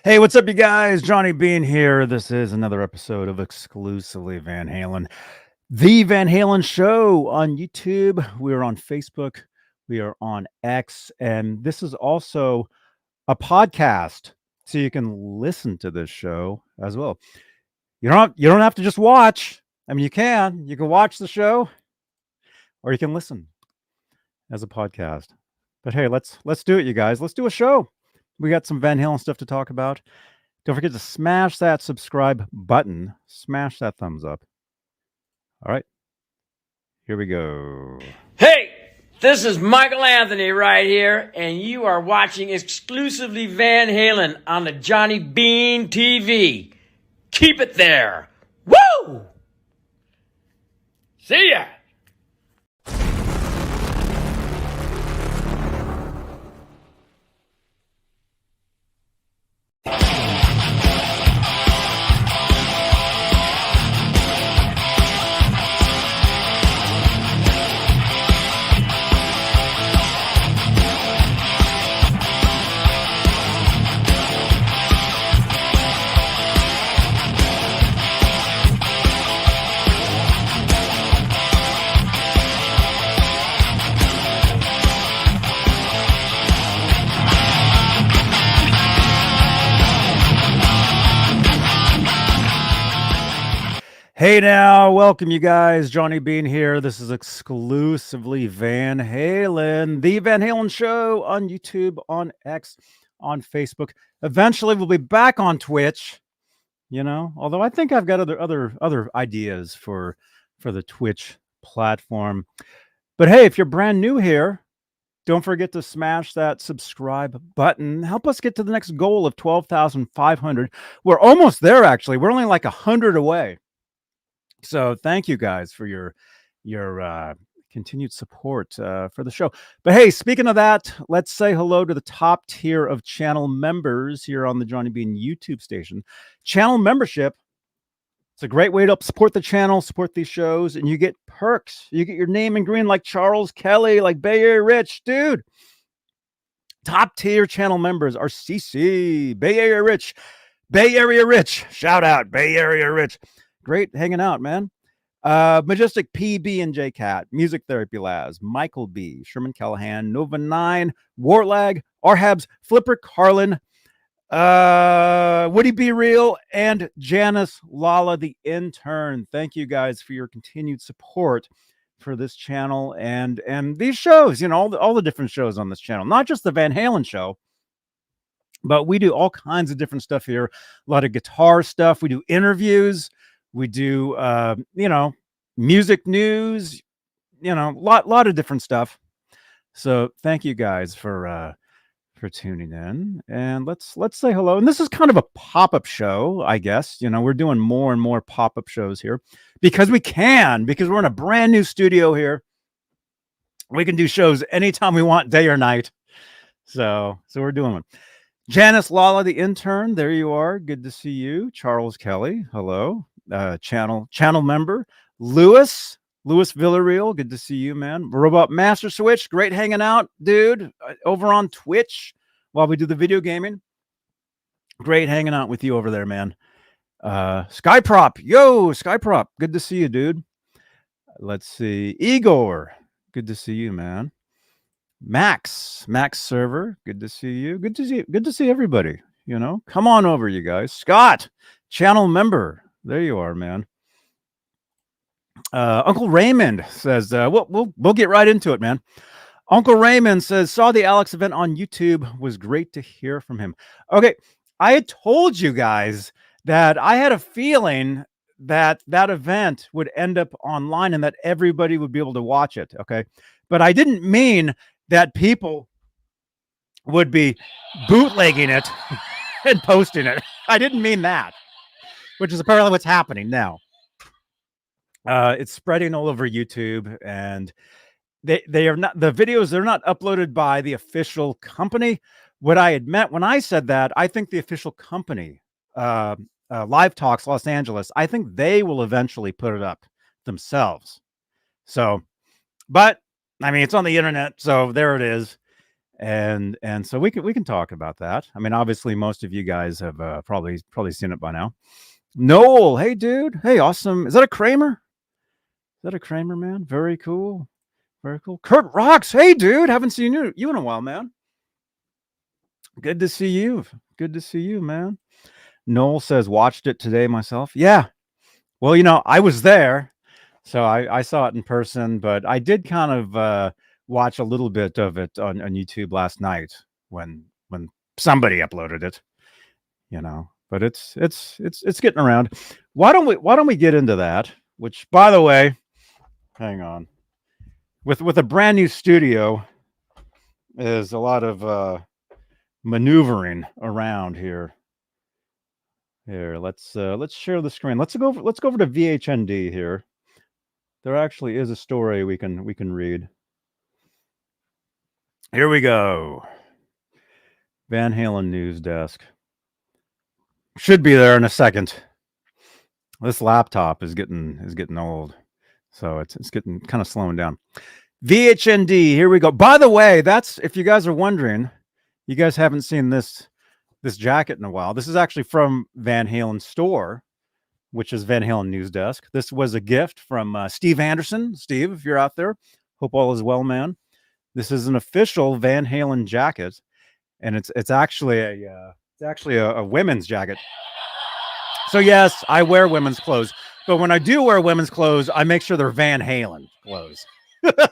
Hey, what's up, you guys? Johnny Bean here. This is another episode of Exclusively Van Halen, the Van Halen Show on YouTube. We are on Facebook. We are on X. And this is also a podcast. So you can listen to this show as well. You don't have to just watch. I mean, you can. You can watch the show or you can listen as a podcast. But hey, let's do it, you guys. Let's do a show. We got some Van Halen stuff to talk about. Don't forget to smash that subscribe button. Smash that thumbs up. All right. Here we go. Hey, this is Michael Anthony right here, and you are watching Exclusively Van Halen on the Johnny Bean TV. Keep it there. Woo! See ya! Hey now, welcome you guys. Johnny Bean here. This is Exclusively Van Halen, the Van Halen Show on YouTube, on X, on Facebook. Eventually, we'll be back on Twitch. You know, although I think I've got other ideas for the Twitch platform. But hey, if you're brand new here, don't forget to smash that subscribe button. Help us get to the next goal of 12,500. We're almost there, actually. We're only like 100 away. So thank you guys for your continued support for the show. But hey, speaking of that, let's say hello to the top tier of channel members here on the Johnny Bean YouTube station. Channel membership. It's a great way to help support the channel, support these shows, and you get perks. You get your name in green like Charles Kelly, like Bay Area Rich, dude. Top tier channel members are CC, Bay Area Rich, Bay Area Rich. Shout out, Bay Area Rich. Great hanging out, man. Majestic PB and J Cat, Music Therapy Laz, Michael B, Sherman Callahan, Nova 9, Warlag, Arhabs, Flipper Carlin, Woody Be Real, and Janice Lala, the intern. Thank you guys for your continued support for this channel and these shows, you know, all the different shows on this channel, not just the Van Halen show, but we do all kinds of different stuff here. A lot of guitar stuff. We do interviews. We do, you know, music news, you know, lot of different stuff. So thank you guys for tuning in, and let's say hello. And this is kind of a pop-up show, I guess. You know, we're doing more and more pop-up shows here because because we're in a brand new studio here. We can do shows anytime we want, day or night. So we're doing one. Janice Lala, the intern, there you are. Good to see you. Charles Kelly, hello. Channel member Lewis Villarreal, good to see you, man. Robot Master Switch, great hanging out, dude, over on Twitch while we do the video gaming. Great hanging out with you over there, man. Skyprop, Skyprop, good to see you, dude. Let's see, Igor, good to see you, man. Max Server, good to see you. Good to see everybody. You know, come on over, you guys. Scott, channel member. There you are, man. Uncle Raymond says, we'll get right into it, man. Uncle Raymond says, saw the Alex event on YouTube. Was great to hear from him. Okay, I had told you guys that I had a feeling that event would end up online and that everybody would be able to watch it. Okay, but I didn't mean that people would be bootlegging it and posting it. I didn't mean that. Which is apparently what's happening now. It's spreading all over YouTube, and they are not, the videos, they're not uploaded by the official company. What I had meant when I said that, I think the official company, Live Talks Los Angeles, I think they will eventually put it up themselves. So, but I mean, it's on the internet, so there it is. and so we can talk about that. I mean, obviously, most of you guys have probably seen it by now. Noel, hey dude, hey, awesome. Is that a Kramer? Is that a Kramer, man? Very cool. Very cool. Kurt Rocks, hey dude, haven't seen you in a while, man. Good to see you. Good to see you, man. Noel says, watched it today myself. Yeah. Well, I was there, so I saw it in person, but I did kind of watch a little bit of it on YouTube last night when somebody uploaded it, But it's getting around. Why don't we get into that? Which, by the way, hang on. With a brand new studio, is a lot of maneuvering around here. Here, let's share the screen. Let's go over to VHND here. There actually is a story we can read. Here we go. Van Halen news desk. Should be there in a second. This laptop is getting old, so it's getting kind of slowing down. VHND. Here we go. By the way, that's, if you guys are wondering, you guys haven't seen this jacket in a while. This is actually from Van Halen's store, which is Van Halen News Desk. This was a gift from Steve Anderson. Steve, if you're out there, hope all is well, man. This is an official Van Halen jacket, and it's actually a women's jacket. So yes, I wear women's clothes, but when I do wear women's clothes, I make sure they're Van Halen clothes. It's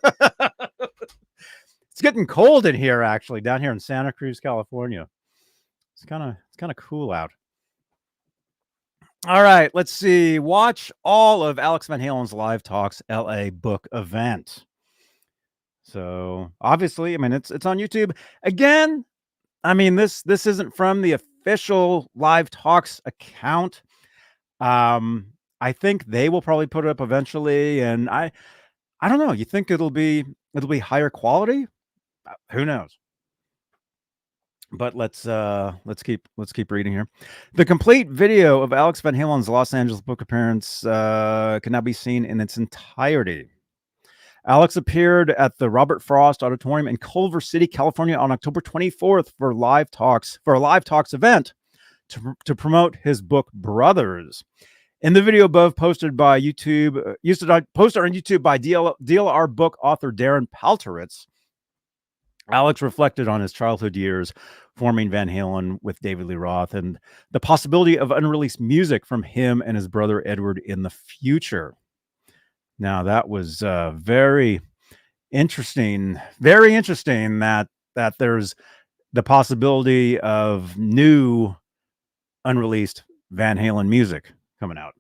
getting cold in here, actually, down here in Santa Cruz, California. It's kind of cool out. All right, let's see. Watch all of Alex Van Halen's Live Talks LA book event. So obviously, I mean, it's on YouTube. Again, I mean, this isn't from the official Live Talks account. I think they will probably put it up eventually, and I don't know. You think it'll be higher quality? Who knows? But let's keep reading here. The complete video of Alex Van Halen's Los Angeles book appearance can now be seen in its entirety. Alex appeared at the Robert Frost Auditorium in Culver City, California on October 24th for a Live Talks event to promote his book Brothers. In the video above, posted by YouTube, posted on YouTube by DLR book author Darren Palteritz, Alex reflected on his childhood years forming Van Halen with David Lee Roth and the possibility of unreleased music from him and his brother Edward in the future. Now, that was very interesting that there's the possibility of new unreleased Van Halen music coming out.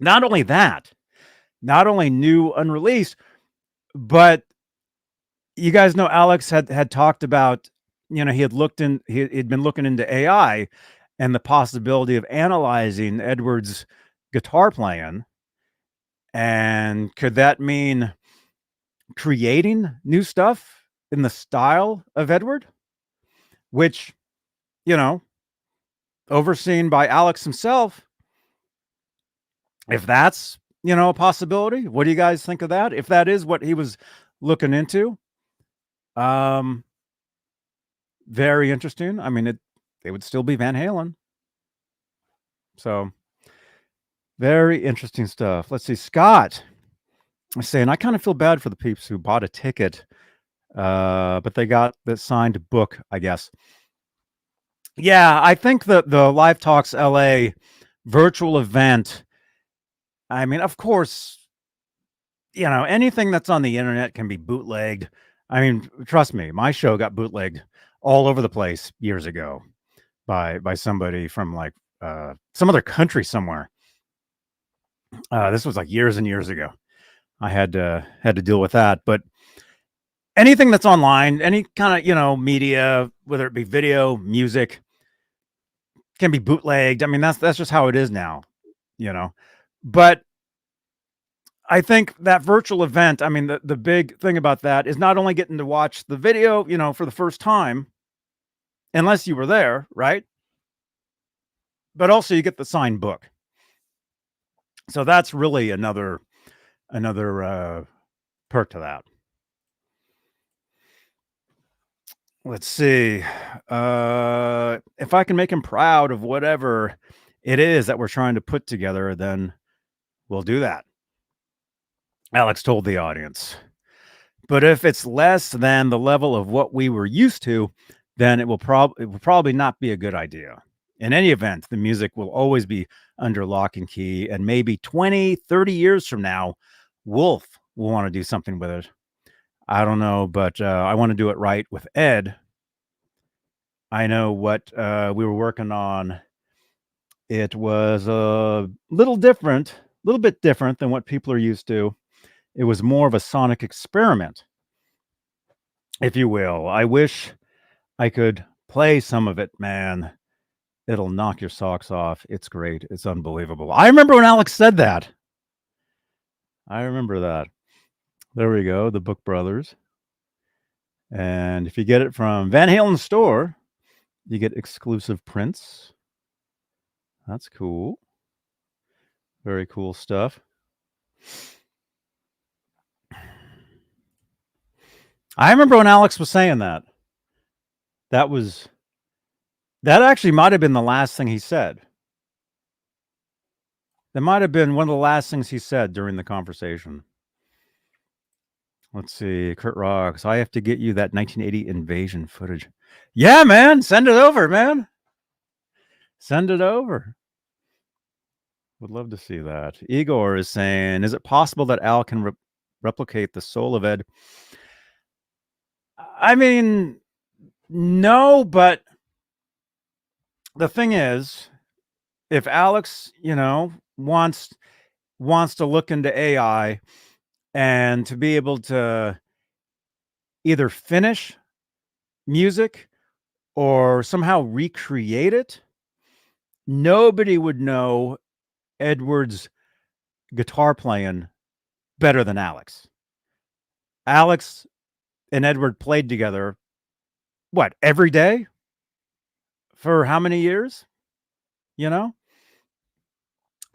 Not only that, not only new unreleased, but you guys know Alex had talked about, he had been looking into AI and the possibility of analyzing Edward's guitar playing. And could that mean creating new stuff in the style of Edward, which, overseen by Alex himself? If that's, a possibility, what do you guys think of that? If that is what he was looking into, very interesting. I mean, it would still be Van Halen. So very interesting stuff. Let's see. Scott is saying, I kind of feel bad for the peeps who bought a ticket, but they got the signed book, I guess. Yeah, I think the Live Talks LA virtual event, I mean, of course, anything that's on the internet can be bootlegged. I mean, trust me, my show got bootlegged all over the place years ago by somebody from like some other country somewhere. This was like years and years ago. I had to deal with that. But anything that's online, any kind of media, whether it be video, music, can be bootlegged. I mean, that's just how it is now, But I think that virtual event, I mean, the big thing about that is not only getting to watch the video, for the first time, unless you were there, right? But also you get the signed book. So that's really another perk to that. let's see. If I can make him proud of whatever it is that we're trying to put together, then we'll do that. Alex told the audience. But if it's less than the level of what we were used to, then it will probably not be a good idea. In any event, the music will always be under lock and key, and maybe 20, 30 years from now, Wolf will want to do something with it. I don't know, but I want to do it right with Ed. I know what we were working on. It was a little bit different than what people are used to. It was more of a sonic experiment, if you will. I wish I could play some of it, man. It'll knock your socks off. It's great. It's unbelievable. I remember when Alex said that. I remember that. There we go, the Book Brothers. And if you get it from Van Halen's store, you get exclusive prints. That's cool. Very cool stuff. I remember when Alex was saying that. That actually might have been the last thing he said. That might have been one of the last things he said during the conversation. Let's see. Kurt Rocks. I have to get you that 1980 invasion footage. Yeah, man. Send it over, man. Send it over. Would love to see that. Igor is saying, is it possible that Al can replicate the soul of Ed? I mean, no, but the thing is, if Alex, wants to look into AI and to be able to either finish music or somehow recreate it, nobody would know Edward's guitar playing better than Alex. Alex and Edward played together, every day? For how many years?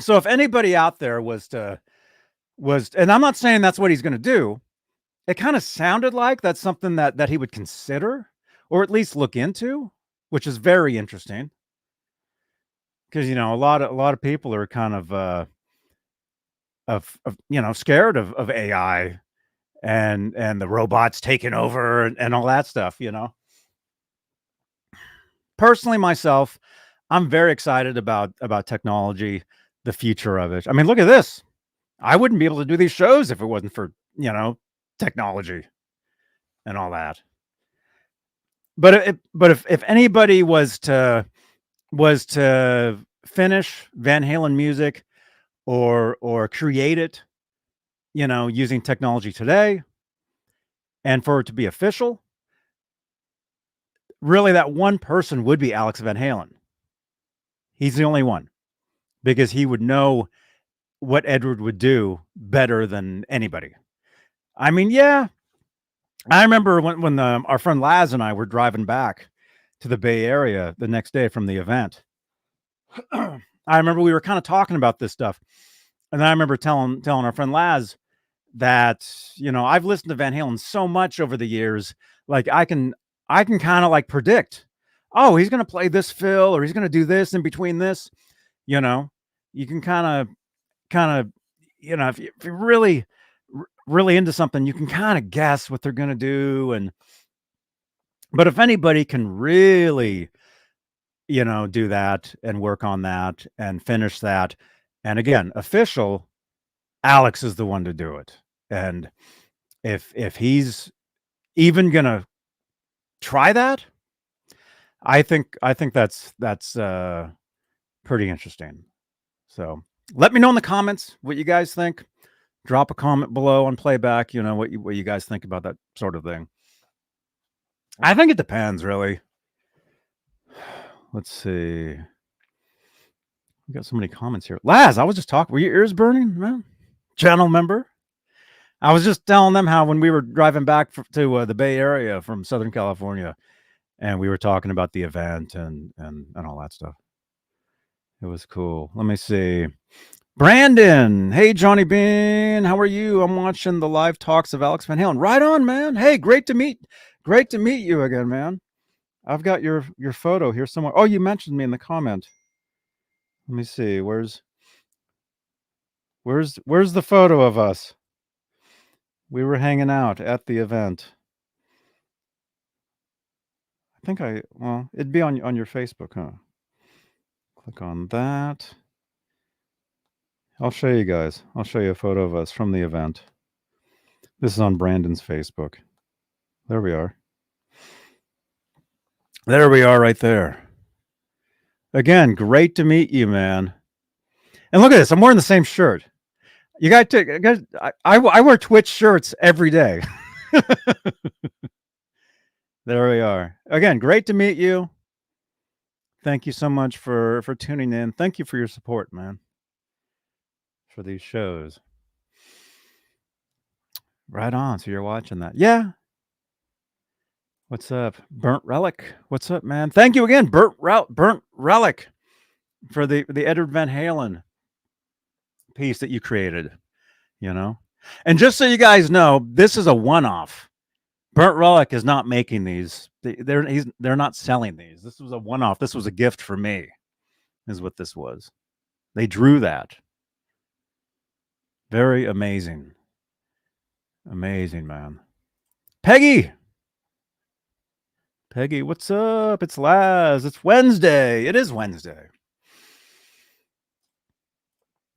So if anybody out there was, and I'm not saying that's what he's going to do, it kind of sounded like that's something that he would consider or at least look into, which is very interesting. Because a lot of people are kind of scared of AI and the robots taking over and all that stuff. Personally, myself, I'm very excited about technology, the future of it. I mean, look at this. I wouldn't be able to do these shows if it wasn't for technology and all that. But if anybody was to finish Van Halen music or create it, using technology today, and for it to be official, really that one person would be Alex Van Halen. He's the only one, because he would know what Edward would do better than anybody. I mean, yeah, I remember when our friend Laz and I were driving back to the Bay Area the next day from the event. I remember we were kind of talking about this stuff, and then I remember telling our friend Laz that I've listened to Van Halen so much over the years, like I can kind of like predict, oh, he's gonna play this fill or he's gonna do this in between this. You can kind of if you're really into something, you can kind of guess what they're gonna do, but if anybody can really do that and work on that and finish that, and again, official, Alex is the one to do it. And if he's even gonna try that, I think that's pretty interesting. So let me know in the comments what you guys think. Drop a comment below on playback, what you guys think about that sort of thing. I think it depends, really. Let's see. We got so many comments here. Laz, I was just talking. Were your ears burning, man? Channel member. I was just telling them how when we were driving back to the Bay Area from Southern California, and we were talking about the event and all that stuff. It was cool. Let me see. Brandon, hey Johnny Bean, how are you? I'm watching the live talks of Alex Van Halen. Right on, man. Hey, great to meet Great to meet you again, man. I've got your photo here somewhere. Oh, you mentioned me in the comment. Let me see. Where's the photo of us? We were hanging out at the event. I think well, it'd be on your Facebook, huh? Click on that. I'll show you guys. I'll show you a photo of us from the event. This is on Brandon's Facebook. There we are. There we are right there. Again, great to meet you, man. And look at this. I'm wearing the same shirt. You got to. I wear Twitch shirts every day. There we are. Again, great to meet you. Thank you so much for tuning in. Thank you for your support, man, for these shows. Right on. So you're watching that. Yeah. What's up? Burnt Relic. What's up, man? Thank you again, Burnt Relic, for the Edward Van Halen piece that you created, you know? And just so you guys know, this is a one-off. Burnt Relic is not making these. They're not selling these. This was a one-off. This was a gift for me, is what this was. They drew that. Very amazing. Amazing, man. Peggy, what's up? It's Laz. It's Wednesday. It is Wednesday.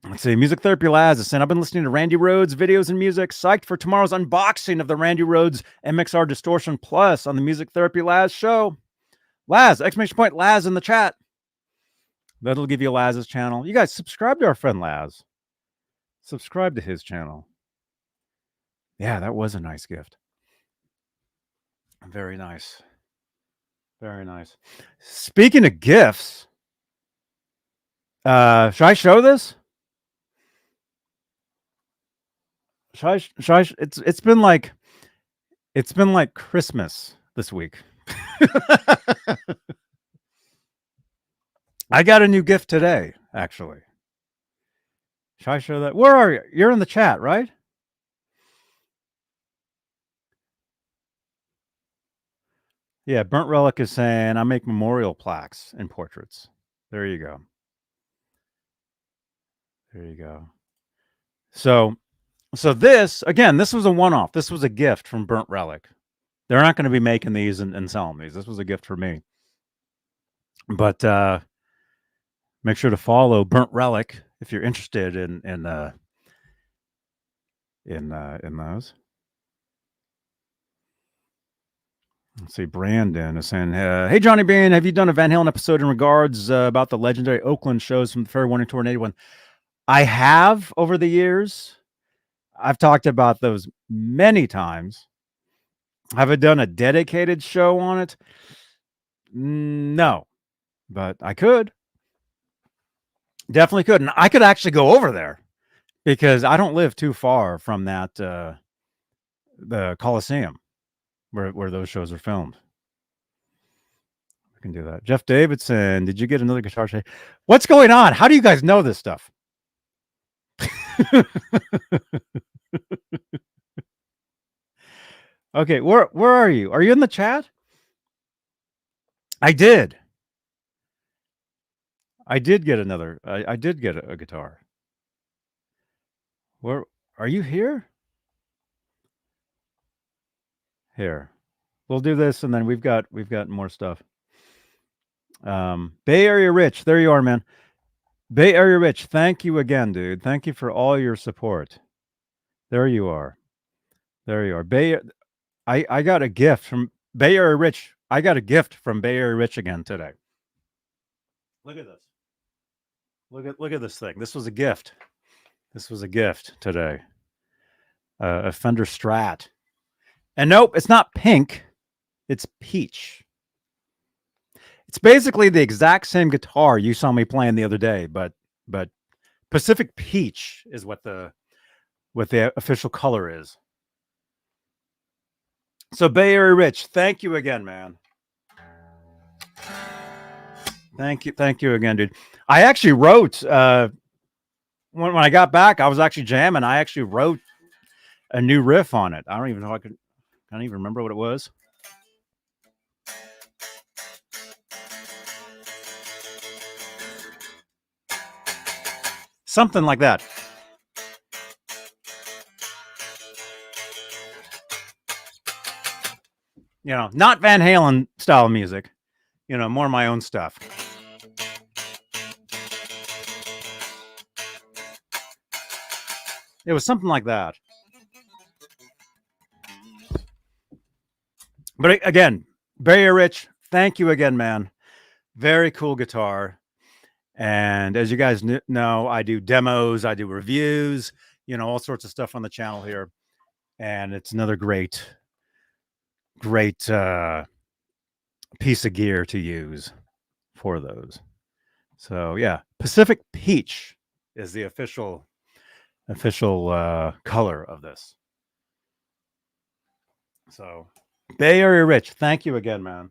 Let's see. Music Therapy Laz is saying, I've been listening to Randy Rhoads videos and music. Psyched for tomorrow's unboxing of the Randy Rhoads MXR Distortion Plus on the Music Therapy Laz show. Laz, exclamation point, Laz in the chat. That'll give you Laz's channel. You guys subscribe to our friend Laz. Subscribe to his channel. Yeah, that was a nice gift. Very nice. Very nice. Speaking of gifts, should I show this? It's been like Christmas this week. I got a new gift today, actually. Should I show that? Where are you? You're in the chat, right? Yeah, Burnt Relic is saying, I make memorial plaques and portraits. There you go. There you go. So this, again, this was a one-off. This was a gift from Burnt Relic. They're not going to be making these and selling these. This was a gift for me. But make sure to follow Burnt Relic if you're interested in those. Let's see. Brandon is saying, "Hey Johnny Bean, have you done a Van Halen episode in regards about the legendary Oakland shows from the Fair Warning Tour in '81?" I have over the years. I've talked about those many times. Have I done a dedicated show on it? No, but I could. Definitely could. And I could actually go over there because I don't live too far from that, the Coliseum where those shows are filmed. I can do that. Jeff Davidson, did you get another guitar shake? What's going on? How do you guys know this stuff? Okay, where are you? Are you in the chat? I did get another. I did get a guitar. Where are you here? Here, we'll do this, and then we've got more stuff. Bay Area Rich, there you are, man. Bay Area Rich, thank you again, dude. Thank you for all your support. There you are. There you are. I got a gift from Bay Area Rich. I got a gift from Bay Area Rich again today. Look at this. Look at this thing. This was a gift. This was a gift today. A Fender Strat. And nope, it's not pink. It's peach. It's basically the exact same guitar you saw me playing the other day, but Pacific Peach is what the official color is. So Bay Area Rich, thank you again, man. Thank you again, dude. I actually wrote when I got back, I was actually jamming. I actually wrote a new riff on it. I don't even know. I can't even remember what it was. something like that. You know, not Van Halen style music, you know, more my own stuff. It was something like that. But again, Barrier Rich, thank you again, man. Very cool guitar. And as you guys know, I do demos, I do reviews, you know, all sorts of stuff on the channel here. And it's another great piece of gear to use for those. So yeah, Pacific Peach is the official color of this. So Bay Area Rich, thank you again, man.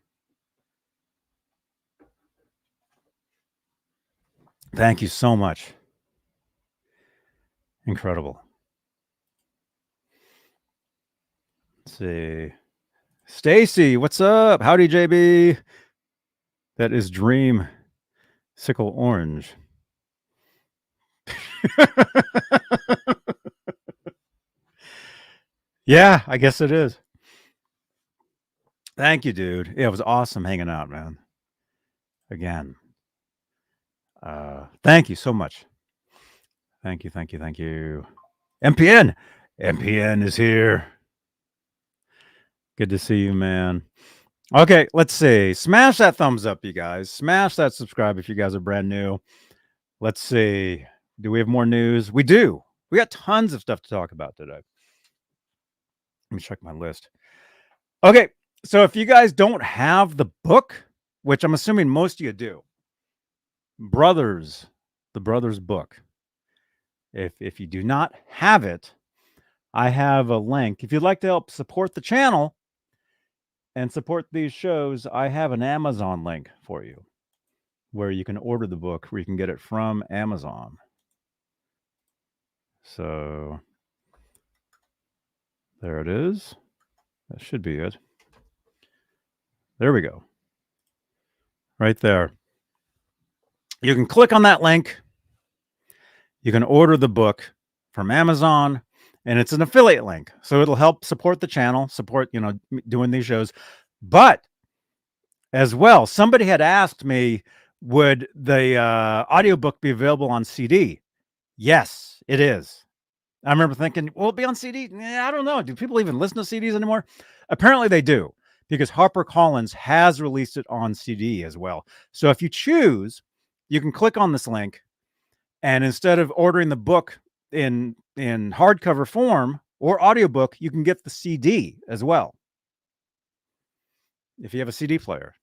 Thank you so much. Incredible. Let's see. Stacy, what's up? Howdy, JB. That is Dream Sickle Orange. Yeah, I guess it is. Thank you, dude. Yeah, it was awesome hanging out, man. Again. Thank you so much. Thank you. MPN is here. Good to see you, man. Okay, let's see. Smash that thumbs up, you guys. Smash that subscribe if you guys are brand new. Let's see. Do we have more news? We do. We got tons of stuff to talk about today. Let me check my list. Okay, so if you guys don't have the book, which I'm assuming most of you do, the Brothers book. If you do not have it, I have a link. If you'd like to help support the channel and support these shows, I have an Amazon link for you where you can order the book, where you can get it from Amazon. So there it is. That should be it. There we go. Right there. You can click on that link. You can order the book from Amazon, and it's an affiliate link. So it'll help support the channel, support, you know, doing these shows. But as well, somebody had asked me, would the audiobook be available on CD? Yes, it is. I remember thinking, will it be on CD? I don't know. Do people even listen to CDs anymore? Apparently they do, because HarperCollins has released it on CD as well. So if you choose, you can click on this link, and instead of ordering the book in hardcover form or audiobook, you can get the CD as well, if you have a CD player,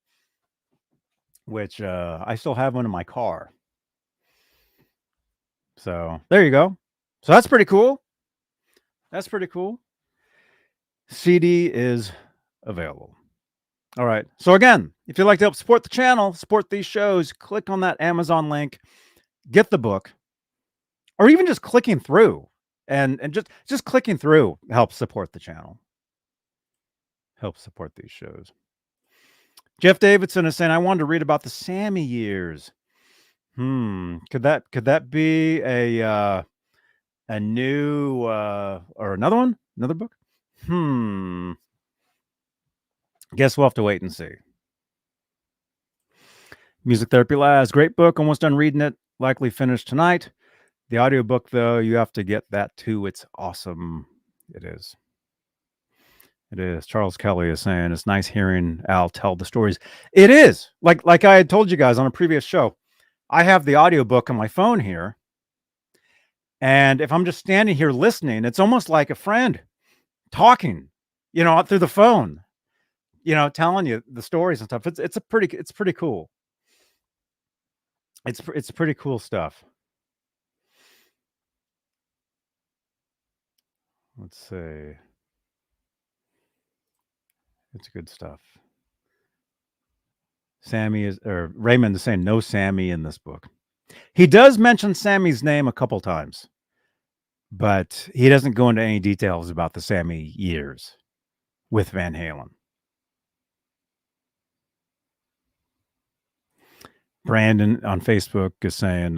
which I still have one in my car. So there you go. So that's pretty cool. That's pretty cool. CD is available. All right. So again, if you'd like to help support the channel, support these shows, click on that Amazon link, get the book, or even just clicking through and just clicking through helps support the channel. Helps support these shows. Jeff Davidson is saying, I wanted to read about the Sammy years. Could that be a new or another book? Guess we'll have to wait and see. Music Therapy Labs, great book, almost done reading it, likely finished tonight. The audiobook, though, you have to get that too. It's awesome. It is. Charles Kelly is saying it's nice hearing Al tell the stories. It is. Like I had told you guys on a previous show, I have the audiobook on my phone here. And if I'm just standing here listening, it's almost like a friend talking, you know, through the phone, you know, telling you the stories and stuff. It's pretty cool. It's pretty cool stuff. Let's see. It's good stuff. Raymond is saying no Sammy in this book. He does mention Sammy's name a couple times, but he doesn't go into any details about the Sammy years with Van Halen. Brandon on Facebook is saying,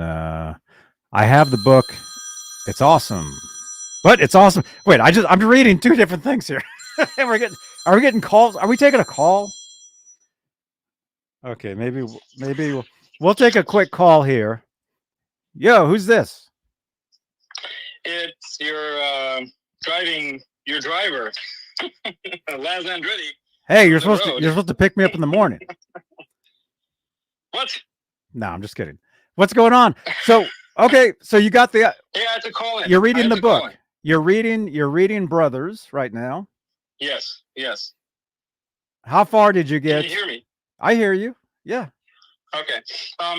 I have the book. It's awesome. But it's awesome. Wait, I'm reading two different things here. And are we getting calls? Are we taking a call? Okay, maybe we'll take a quick call here. Yo, who's this? It's your driver, Laz Andretti. Hey, you're supposed to pick me up in the morning. What? No, I'm just kidding. What's going on? So, okay, so you got the Yeah, I had to call in. You're reading the book. You're reading Brothers right now. Yes. How far did you get? Can you hear me? I hear you. Yeah. Okay.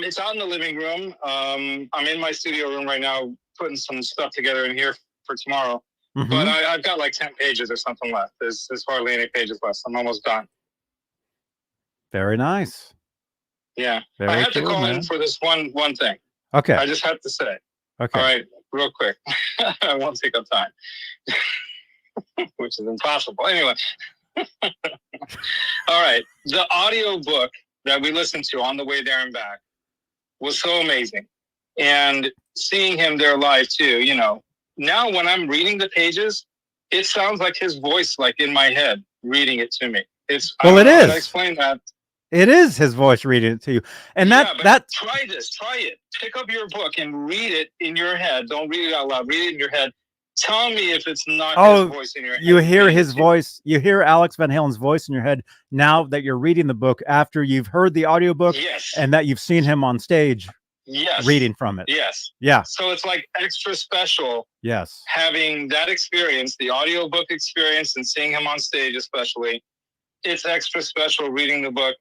It's out in the living room. I'm in my studio room right now, putting some stuff together in here for tomorrow. Mm-hmm. But I've got like 10 pages or something left. There's hardly any pages left. I'm almost done. Very nice. Yeah. I had to call in for this one thing. Okay. I just had to say. Okay. All right. Real quick. I won't take up time. Which is impossible. Anyway. All right. The audio book that we listened to on the way there and back was so amazing. And seeing him there live too, you know, now when I'm reading the pages, it sounds like his voice, like in my head, reading it to me. It's, well, it is. I explain that. It is his voice reading it to you. And that try it. Pick up your book and read it in your head. Don't read it out loud. Read it in your head. Tell me if it's not his voice in your head. You hear his voice. You hear Alex Van Halen's voice in your head now that you're reading the book after you've heard the audiobook and that you've seen him on stage reading from it. Yes. Yeah. So it's like extra special. Yes. Having that experience, the audiobook experience and seeing him on stage especially, it's extra special reading the book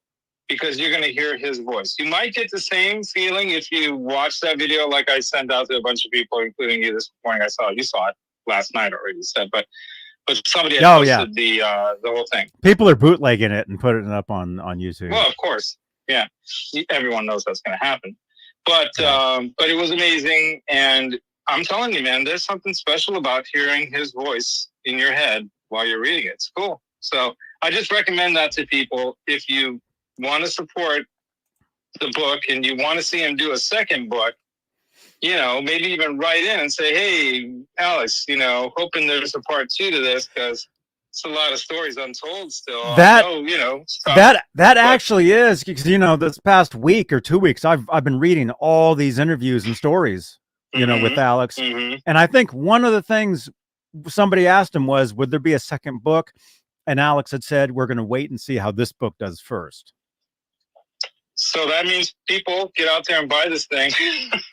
because you're going to hear his voice. You might get the same feeling if you watch that video like I sent out to a bunch of people, including you this morning. You saw it last night already said, but somebody had posted the whole thing. People are bootlegging it and putting it up on YouTube. Well, of course. Yeah. Everyone knows that's going to happen. But it was amazing. And I'm telling you, man, there's something special about hearing his voice in your head while you're reading it. It's cool. So I just recommend that to people. If you want to support the book and you want to see him do a second book, you know, maybe even write in and say, hey, Alex, you know, hoping there's a part 2 to this because it's a lot of stories untold still. That actually is because, you know, this past week or 2 weeks, I've been reading all these interviews and stories, you know, with Alex. Mm-hmm. And I think one of the things somebody asked him was, would there be a second book? And Alex had said, we're going to wait and see how this book does first. So that means people get out there and buy this thing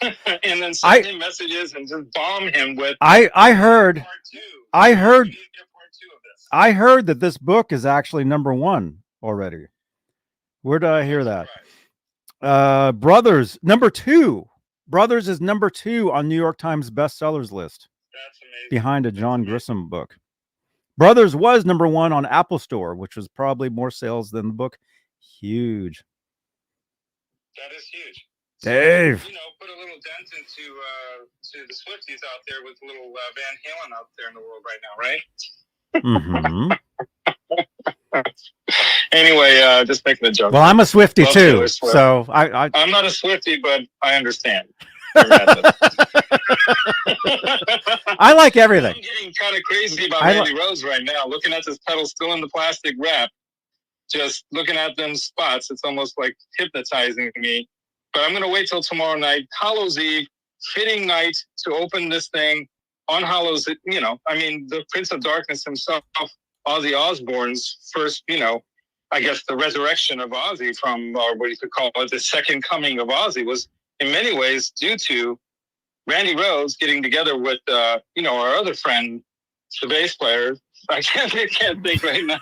and then send him messages and just bomb him with I heard that this book is actually #1 already. Where did I hear that? Brothers, #2. Brothers is #2 on New York Times bestsellers list. That's amazing. Behind a John Grisham book. Brothers was #1 on Apple Store, which was probably more sales than the book. Huge. That is huge. Dave. So, you know, put a little dent into to the Swifties out there with a little Van Halen out there in the world right now, right? Mm-hmm. Anyway, just making a joke. Well, I'm a Swiftie too, so I'm not a Swiftie, but I understand. I like everything. I'm getting kind of crazy about Randy Rhoads right now. Looking at this pedal still in the plastic wrap, just looking at them spots, it's almost like hypnotizing me. But I'm going to wait till tomorrow night, Hallows Eve, fitting night to open this thing on Hallows. You know, I mean, the Prince of Darkness himself, Ozzy Osbourne's first, you know, I guess the resurrection of Ozzy from, or what you could call it, the second coming of Ozzy was in many ways due to Randy Rhoads getting together with, you know, our other friend, the bass player. I can't think right now.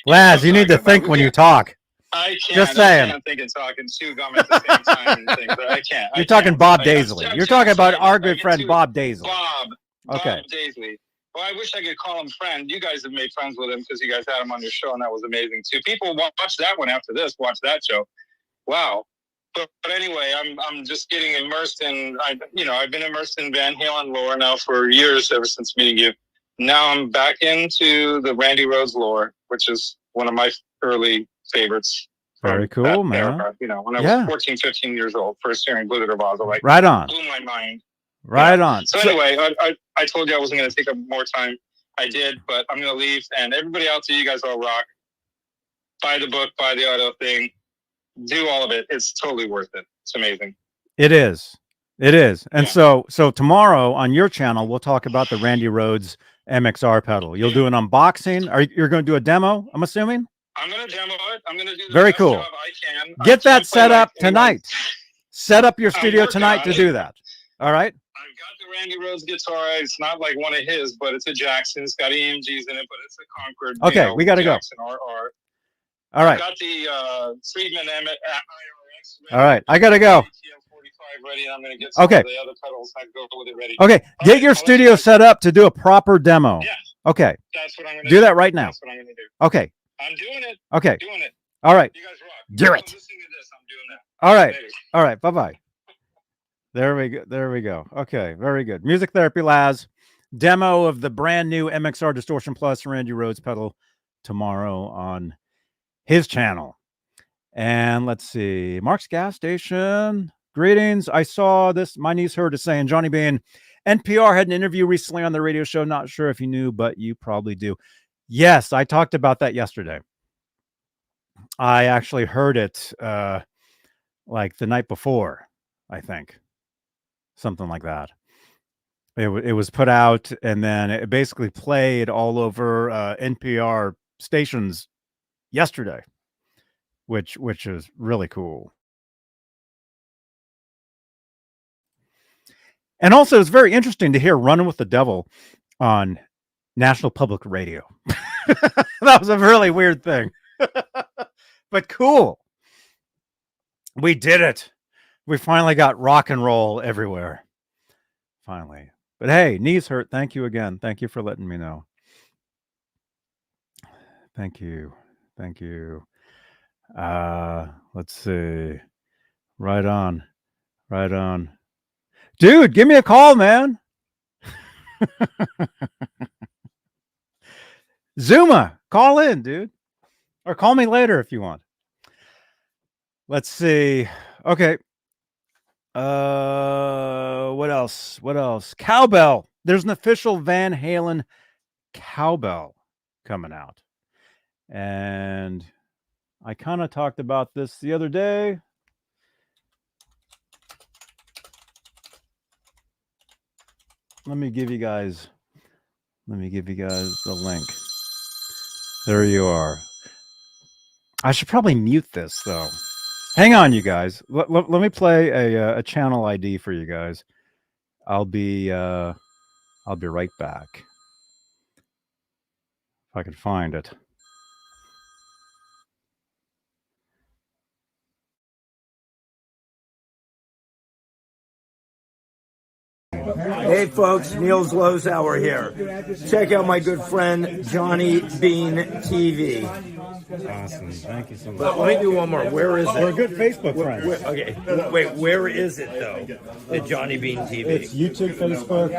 Laz, you need to think when you talk. I can't. Just saying. I can't think and talk and chew gum at the same time. And things. I can't. You're talking Bob Daisley. You're talking about our good friend Bob Daisley. Okay. Bob Daisley. Well, I wish I could call him friend. You guys have made friends with him because you guys had him on your show, and that was amazing too. People watch that one after this. Watch that show. Wow. But anyway, I'm just getting immersed in. I've been immersed in Van Halen lore now for years, ever since meeting you. Now I'm back into the Randy Rhoads lore, which is one of my early favorites. Very cool, man. Era, when I was 14, 15 years old, first hearing Blizzard of Oz, like, right on. blew my mind. Right on. So anyway, I told you I wasn't going to take up more time. I did, but I'm going to leave. And everybody out there, you guys all rock. Buy the book, buy the audio thing, do all of it. It's totally worth it. It's amazing. It is. It is. And so tomorrow on your channel, we'll talk about the Randy Rhoads MXR pedal. You'll do an unboxing. You're going to do a demo, I'm assuming? I'm going to demo it. I'm going to do the Very best cool. job I can. Get that set up tonight. Set up your studio tonight to do that. All right? I've got the Randy Rhoads guitar. It's not like one of his, but it's a Jackson. It's got EMGs in it, but it's a Concord. Okay, we got to go. RR. All right. I've got the Friedman IRX. All right, I got to go. Ready. I'm going to get some of the other pedals. I go with it ready. Okay, get your studio set up to do a proper demo. Yeah. Okay. That's what I'm going to do. That right now. That's what I'm going to do. Okay. I'm doing it. Okay. Doing it. All right. You guys rock. Do it. Listening to this, I'm doing that. All right. All right. Bye-bye. There we go. There we go. Okay. Very good. Music Therapy Laz. Demo of the brand new MXR Distortion Plus Randy Rhoads pedal tomorrow on his channel. And let's see. Mark's Gas Station. Greetings. I saw this. My niece heard it saying Johnny Bean. NPR had an interview recently on the radio show. Not sure if you knew, but you probably do. Yes, I talked about that yesterday. I actually heard it like the night before, I think. Something like that. It was put out, and then it basically played all over NPR stations yesterday, which is really cool. And also, it's very interesting to hear Running with the Devil on National Public Radio. That was a really weird thing. But cool. We did it. We finally got rock and roll everywhere. Finally. But hey, knees hurt. Thank you again. Thank you for letting me know. Thank you. Thank you. Let's see. Right on. Right on. Dude, give me a call, man. Zuma, call in, dude. Or call me later if you want. Let's see. Okay. What else? What else? Cowbell. There's an official Van Halen cowbell coming out. And I kind of talked about this the other day. Let me give you guys the link. There you are. I should probably mute this though. Hang on, you guys. Let me play a channel ID for you guys. I'll be right back. If I can find it. Hey folks, Niels Lozauer here. Check out my good friend Johnny Bean TV. Awesome, thank you so much. But let me do one more. Where is it? We're good Facebook friends. Okay, wait, where is it though? At Johnny Bean TV. It's YouTube, Facebook,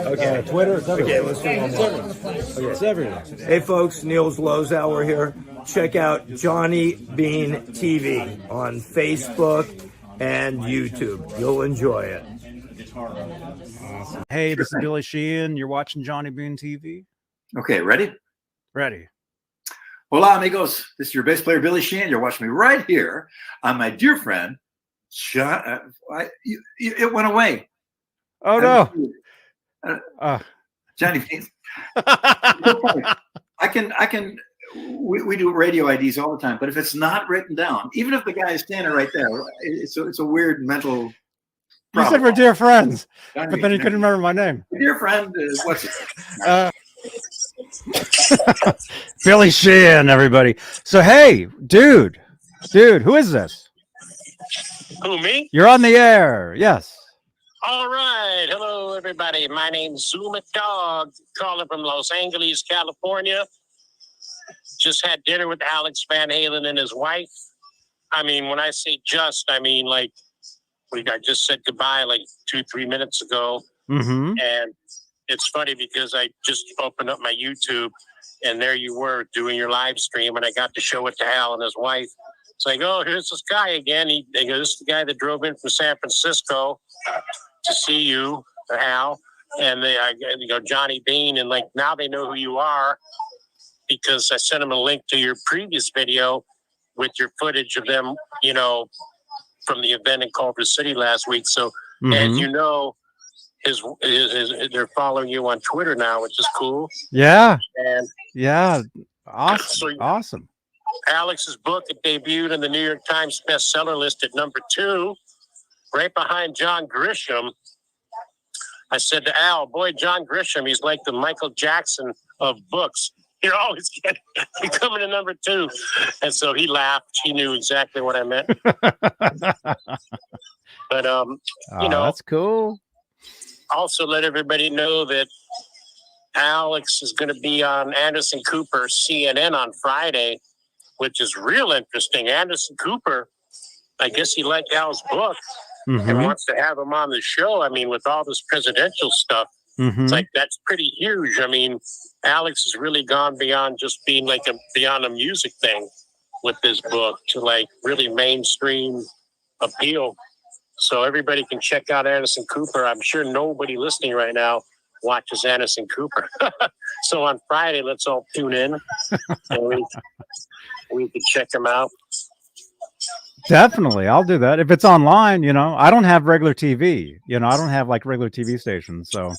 Twitter. It's everywhere. Okay, let's do one more. Okay. It's everywhere. Hey folks, Niels Lozauer here. Check out Johnny Bean TV on Facebook and YouTube. You'll enjoy it. Awesome. Hey, this is Billy Sheehan. You're watching Johnny Bean TV. Okay, ready? Ready. Hola, amigos. This is your bass player, Billy Sheehan. You're watching me right here on my dear friend, John. It went away. Oh, no. Johnny Bean. We do radio IDs all the time, but if it's not written down, even if the guy is standing right there, it's a weird mental You said we're dear friends, but then you couldn't remember my name. Dear friend, what's it? Billy Sheehan, everybody. So, hey, dude, who is this? Who, me? You're on the air. Yes. All right. Hello, everybody. My name's Zuma Dog, calling from Los Angeles, California. Just had dinner with Alex Van Halen and his wife. I mean, when I say just, I mean like, I just said goodbye like 2-3 minutes ago. Mm-hmm. And it's funny because I just opened up my YouTube and there you were doing your live stream and I got to show it to Hal and his wife. It's like, oh, here's this guy again. They go, this is the guy that drove in from San Francisco to see you, Al. And they go, Johnny Bean. And like, now they know who you are because I sent them a link to your previous video with your footage of them, you know, from the event in Culver City last week. So as you know, they're following you on Twitter now, which is cool. Yeah. And yeah. Awesome. So, awesome. Alex's book, it debuted in the New York Times bestseller list at number 2, right behind John Grisham. I said to Al, boy, John Grisham, he's like the Michael Jackson of books. You're always coming to number 2. And so he laughed. He knew exactly what I meant. But, you know, that's cool. Also let everybody know that Alex is going to be on Anderson Cooper CNN on Friday, which is real interesting. Anderson Cooper, I guess he liked Al's book and wants to have him on the show. I mean, with all this presidential stuff, it's like, that's pretty huge. I mean, Alex has really gone beyond just being like beyond a music thing with this book to like really mainstream appeal. So everybody can check out Anderson Cooper. I'm sure nobody listening right now watches Anderson Cooper. So on Friday, let's all tune in and we can check him out. Definitely. I'll do that. If it's online, you know, I don't have regular TV, you know, I don't have like regular TV stations. So.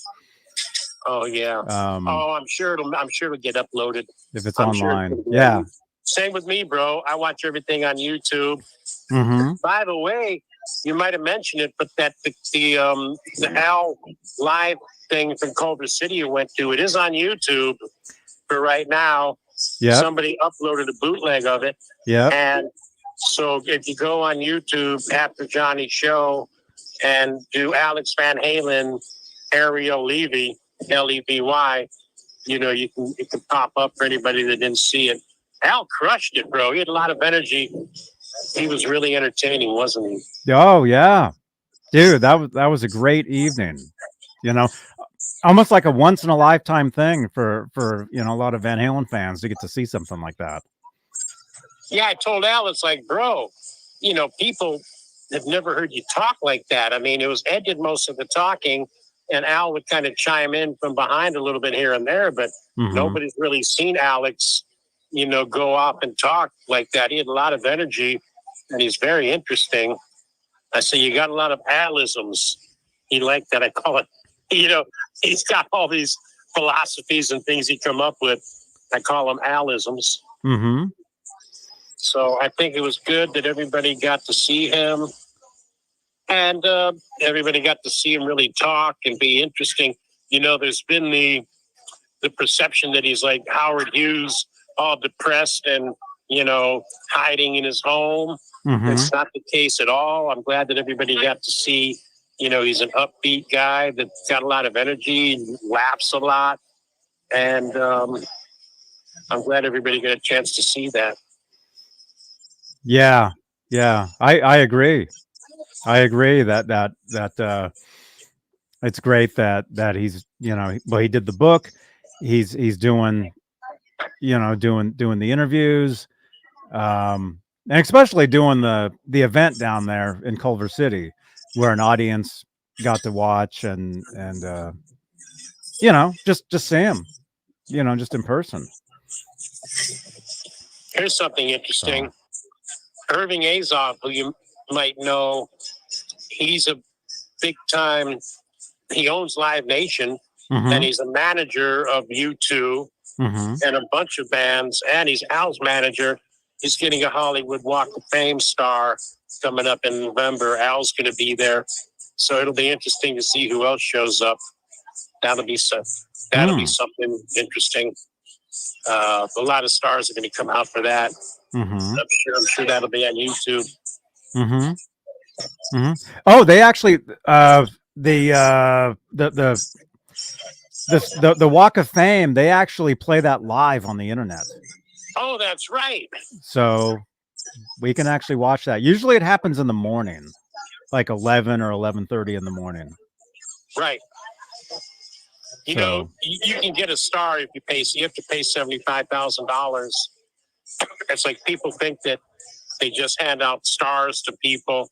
Oh yeah. I'm sure it'll get uploaded. If it's online. Yeah. Same with me, bro. I watch everything on YouTube. By the way, you might have mentioned it, but that the Al live thing from Culver City you went to, it is on YouTube for right now. Yeah. Somebody uploaded a bootleg of it. Yeah. And so if you go on YouTube after Johnny's show and do Alex Van Halen, Ariel Levy, Levy, you know, it can pop up for anybody that didn't see it. Al crushed it, bro. He had a lot of energy. He was really entertaining, wasn't he? Oh yeah, dude, that was a great evening. You know, almost like a once in a lifetime thing for you know, a lot of Van Halen fans to get to see something like that. Yeah, I told Al, it's like, bro, you know, people have never heard you talk like that. I mean, it was Ed did most of the talking, and Al would kind of chime in from behind a little bit here and there, but nobody's really seen Alex, you know, go off and talk like that. He had a lot of energy, and he's very interesting. I say, you got a lot of Alisms. He liked that. I call it, you know, he's got all these philosophies and things he come up with. I call them Alisms. So I think it was good that everybody got to see him. And everybody got to see him really talk and be interesting. You know, there's been the perception that he's like Howard Hughes, all depressed and, you know, hiding in his home. It's not the case at all. I'm glad that everybody got to see, you know, he's an upbeat guy that's got a lot of energy, laughs a lot. And I'm glad everybody got a chance to see that. Yeah. Yeah. I agree. I agree that it's great that he's, you know, well, he did the book. He's doing, you know, doing the interviews, and especially doing the event down there in Culver City, where an audience got to watch and you know, just see him, you know, just in person. Here's something interesting. Irving Azoff, who you might know, he's a big time. He owns Live Nation, and he's a manager of U2 and a bunch of bands, and he's Al's manager. He's getting a Hollywood Walk of Fame star coming up in November. Al's going to be there, so it'll be interesting to see who else shows up. That'll be something interesting. A lot of stars are going to come out for that. I'm sure that'll be on YouTube. Oh, they actually the Walk of Fame, they actually play that live on the internet. Oh, that's right. So we can actually watch that. Usually it happens in the morning, like 11 or 11:30 in the morning. Right. You know, you can get a star if you pay. So you have to pay $75,000. It's like people think that They just hand out stars to people,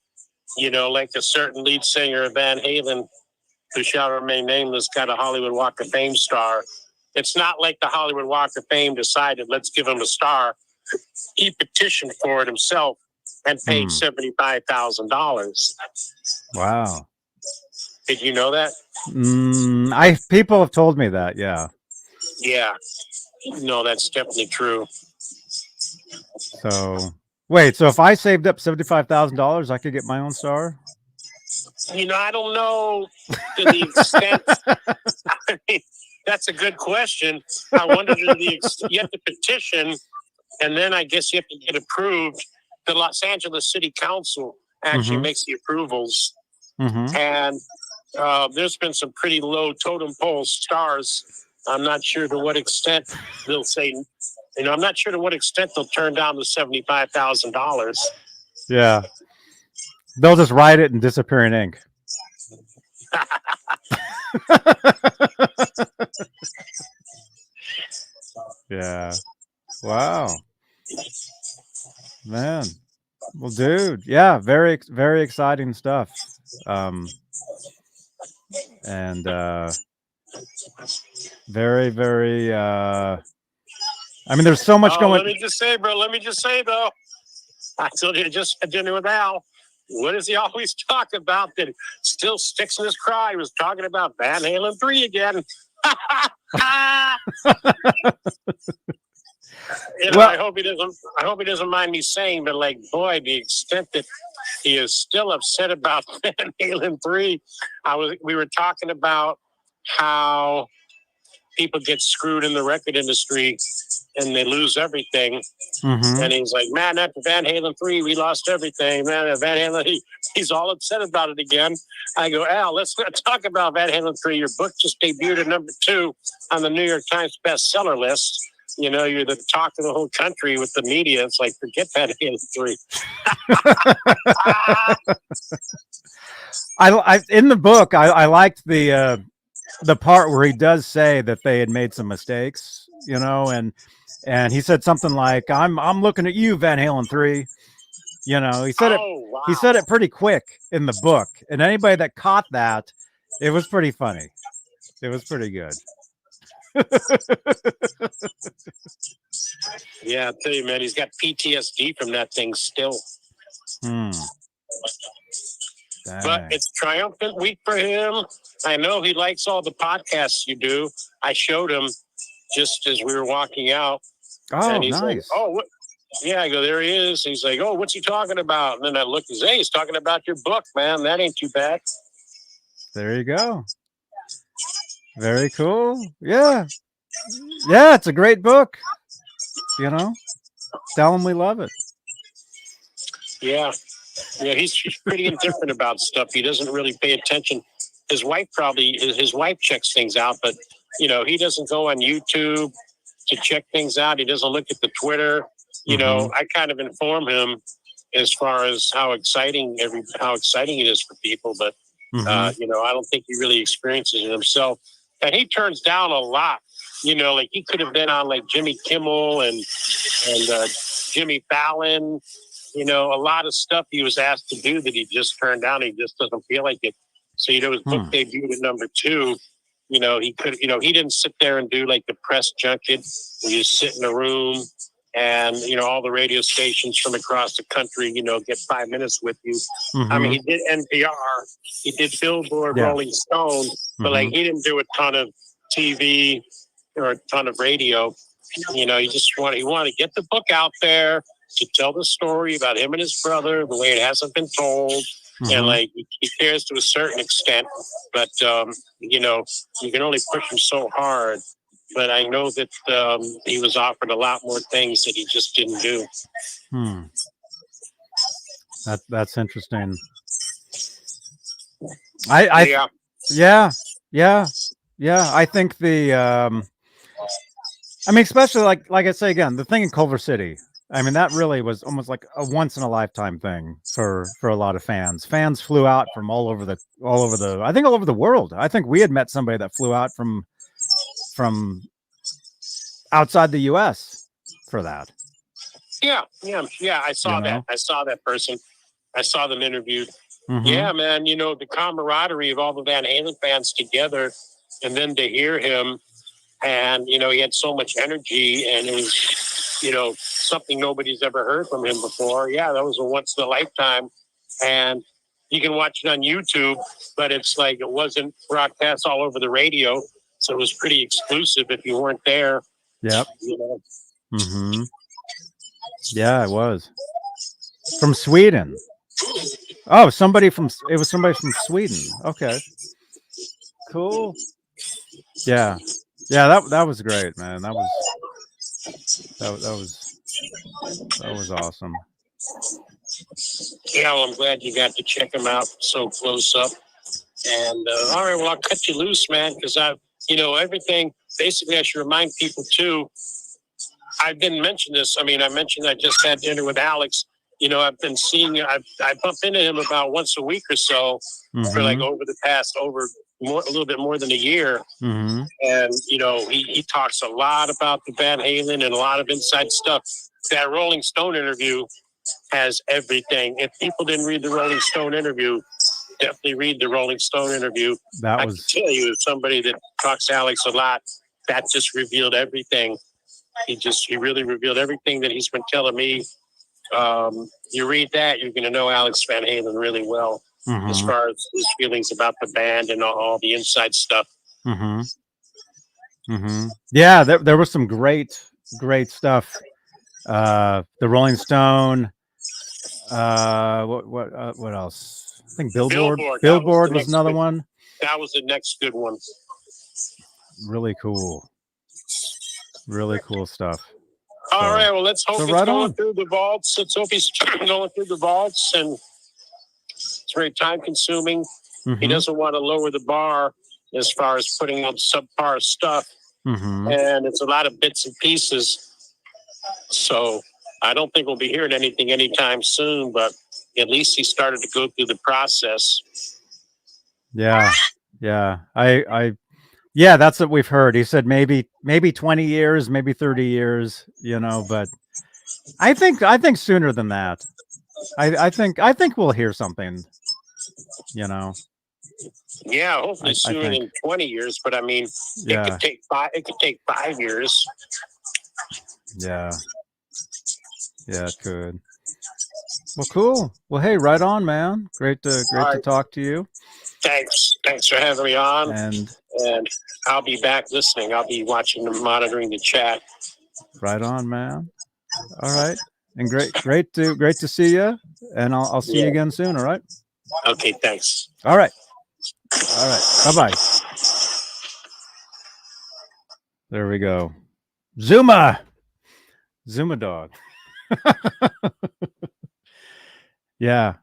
you know, like a certain lead singer of Van Halen, who shall remain nameless, got a Hollywood Walk of Fame star. It's not like the Hollywood Walk of Fame decided, let's give him a star. He petitioned for it himself and paid $75,000. Wow. Did you know that? People have told me that. Yeah. Yeah. No, that's definitely true. So wait, so if I saved up $75,000, I could get my own star? You know, I don't know to the extent. I mean, that's a good question. I wonder to the extent you have to petition, and then I guess you have to get approved. The Los Angeles City Council actually makes the approvals, and there's been some pretty low totem pole stars. I'm not sure to what extent they'll say. You know, I'm not sure to what extent they'll turn down the $75,000. Yeah. They'll just write it and disappear in ink. Yeah. Wow. Man. Well, dude. Yeah. Very, very exciting stuff. And very, very. I mean, there's so much going. Let me just say, though. I told you I just had dinner with Al. What does he always talk about that still sticks in his craw? He was talking about Van Halen 3 again. You know, I hope he doesn't mind me saying, but like, boy, the extent that he is still upset about Van Halen 3. We were talking about how people get screwed in the record industry and they lose everything. And he's like, man, after Van Halen 3, we lost everything. Man, Van Halen, he's all upset about it again. I go, Al, let's not talk about Van Halen 3. Your book just debuted at number 2 on the New York Times bestseller list. You know, you're the talk of the whole country with the media. It's like, forget Van Halen 3. I in the book, I liked the part where he does say that they had made some mistakes, you know, and he said something like, I'm looking at you, Van Halen 3. You know, he said he said it pretty quick in the book. And anybody that caught that, it was pretty funny. It was pretty good. Yeah, I'll tell you, man, he's got PTSD from that thing still. But it's a triumphant week for him. I know he likes all the podcasts you do. I showed him just as we were walking out. Oh, and he's nice. Like, what? Yeah, I go, there he is. He's like, oh, what's he talking about? And then I look, hey, he's talking about your book, man. That ain't too bad. There you go. Very cool. Yeah. Yeah, it's a great book. You know, tell him we love it. Yeah. Yeah, he's pretty indifferent about stuff. He doesn't really pay attention. His wife checks things out, but, you know, he doesn't go on YouTube to check things out. He doesn't look at the Twitter. You know, I kind of inform him as far as how exciting it is for people, but you know, I don't think he really experiences it himself. And he turns down a lot. You know, like he could have been on like Jimmy Kimmel and Jimmy Fallon. You know, a lot of stuff he was asked to do that he just turned down. He just doesn't feel like it. So, you know, his book debuted at number 2. You know, he didn't sit there and do like the press junket. You just sit in a room and, you know, all the radio stations from across the country, you know, get 5 minutes with you. I mean, he did NPR, he did Billboard, Rolling Stone, but like he didn't do a ton of TV or a ton of radio. You know, he wanted to get the book out there to tell the story about him and his brother, the way it hasn't been told. And like he cares to a certain extent, but you know, you can only push him so hard. But I know that he was offered a lot more things that he just didn't do. That's interesting. Yeah. I think I mean, especially like I say again, the thing in Culver City. I mean, that really was almost like a once in a lifetime thing for a lot of fans. Fans flew out from all over the world. I think we had met somebody that flew out from outside the US for that. Yeah. I saw You know? that. I saw that person. I saw them interviewed. Mhm. Yeah, man. You know, the camaraderie of all the Van Halen fans together, and then to hear him, and you know, he had so much energy, and it was, you know, something nobody's ever heard from him before. Yeah, that was a once in a lifetime, and you can watch it on YouTube, but it's like it wasn't broadcast all over the radio, so it was pretty exclusive if you weren't there. Yep. You know. Mm-hmm. Yeah, it was from Sweden. Oh, it was somebody from Sweden. Okay, cool. Yeah, that was great, man. That was awesome. Yeah, well, I'm glad you got to check him out so close up. And all right, well, I'll cut you loose, man, because you know, everything. Basically, I should remind people too. I didn't mention this. I mean, I mentioned I just had dinner with Alex. You know, I've been seeing. I bump into him about once a week or so for like over the past a little bit more than a year. Mm-hmm. And you know, he talks a lot about the Van Halen and a lot of inside stuff. That Rolling Stone interview has everything. If people didn't read the Rolling Stone interview, definitely read the Rolling Stone interview. I can tell you, as somebody that talks to Alex a lot, that just revealed everything. He really revealed everything that he's been telling me. You read that, you're going to know Alex Van Halen really well, as far as his feelings about the band and all the inside stuff. Mm-hmm. Mm-hmm. Yeah, there was some great stuff. The Rolling Stone. What else? I think Billboard. Billboard was another one. That was the next good one. Really cool. Really cool stuff. All right, well, let's hope he's right going on. through the vaults. Let's hope he's going through the vaults, and it's very time consuming. He doesn't want to lower the bar as far as putting out subpar stuff, and it's a lot of bits and pieces. So I don't think we'll be hearing anything anytime soon, but at least he started to go through the process. Yeah. Yeah, that's what we've heard. He said maybe 20 years, maybe 30 years, you know, but I think sooner than that. I think we'll hear something, you know. Yeah, hopefully sooner than 20 years, but I mean, it could take 5 years. Yeah, it could. Well, cool. Well, hey, right on, man. Great to talk to you. Thanks for having me on. And I'll be back listening. I'll be watching and monitoring the chat. Right on, man. All right. And great to see you. And I'll see you again soon. All right. Okay. Thanks. All right. Bye-bye. There we go. Zuma dog. Yeah.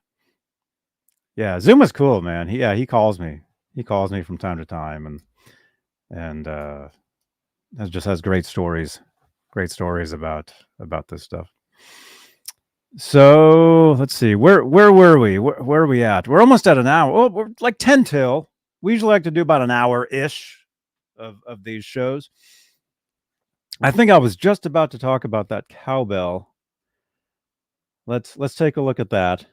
Zuma's cool, man. He calls me. He calls me from time to time, and just has great stories about this stuff. So let's see, where were we? Where are we at? We're almost at an hour. Oh, we're like 10 till. We usually like to do about an hour ish of these shows. I think I was just about to talk about that cowbell. Let's take a look at that.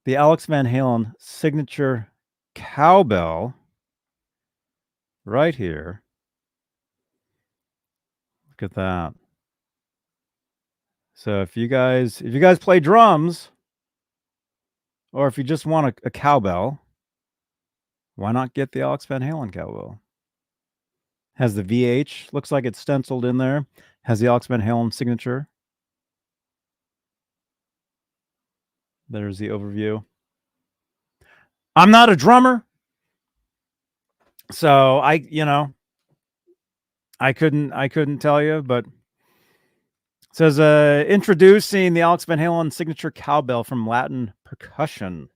The Alex Van Halen signature cowbell right here. Look at that. So if you guys play drums, or if you just want a cowbell, why not get the Alex Van Halen cowbell? Has the VH, looks like it's stenciled in there. Has the Alex Van Halen signature. There's the overview. I'm not a drummer, so I couldn't tell you, but it says introducing the Alex Van Halen signature cowbell from Latin percussion,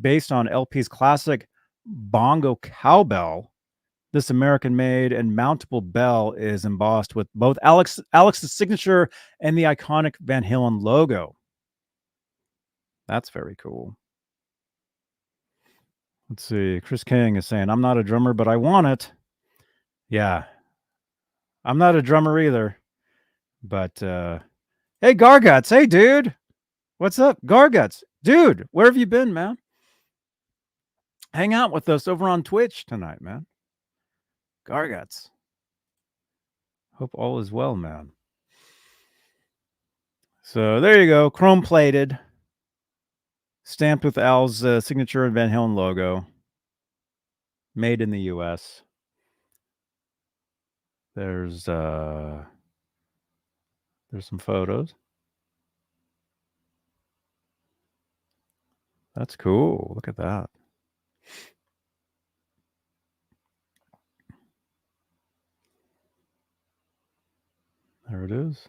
based on LP's classic bongo cowbell. This American-made and mountable bell is embossed with both Alex's signature and the iconic Van Halen logo. That's very cool. Let's see. Chris King is saying, I'm not a drummer, but I want it. Yeah. I'm not a drummer either. But Hey, Garguts. Hey, dude. What's up, Garguts? Dude, where have you been, man? Hang out with us over on Twitch tonight, man. Garguts. Hope all is well, man. So there you go. Chrome plated. Stamped with Al's signature and Van Halen logo. Made in the US. There's some photos. That's cool. Look at that. There it is.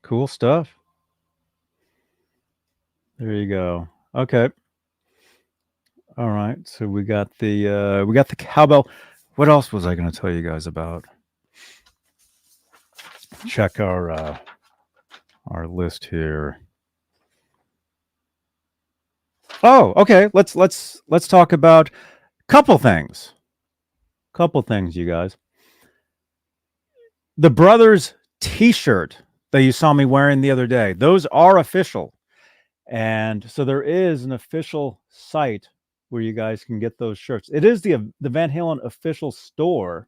Cool stuff. There you go. Okay. All right. So we got the cowbell. What else was I going to tell you guys about? Check our list here. Oh, okay. Let's talk about a couple things. You guys. The Brothers T-shirt that you saw me wearing the other day. Those are official. And so there is an official site where you guys can get those shirts. It is the Van Halen official store.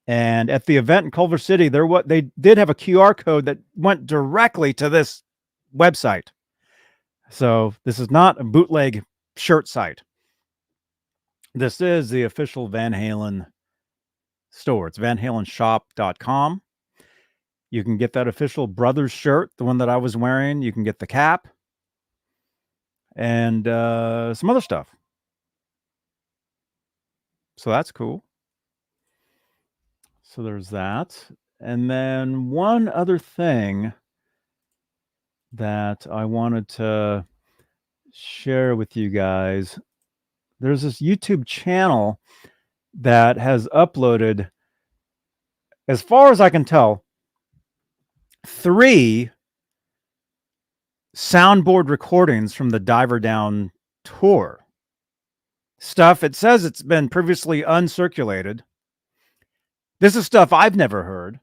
And at the event in Culver City, they did have a QR code that went directly to this website. So this is not a bootleg shirt site. This is the official Van Halen store. It's vanhalenshop.com. You can get that official Brothers shirt, the one that I was wearing. You can get the cap and some other stuff. So that's cool. So there's that. And then one other thing that I wanted to share with you guys. There's this YouTube channel that has uploaded, as far as I can tell, 3 soundboard recordings from the Diver Down tour. Stuff, it says it's been previously uncirculated. This is stuff I've never heard.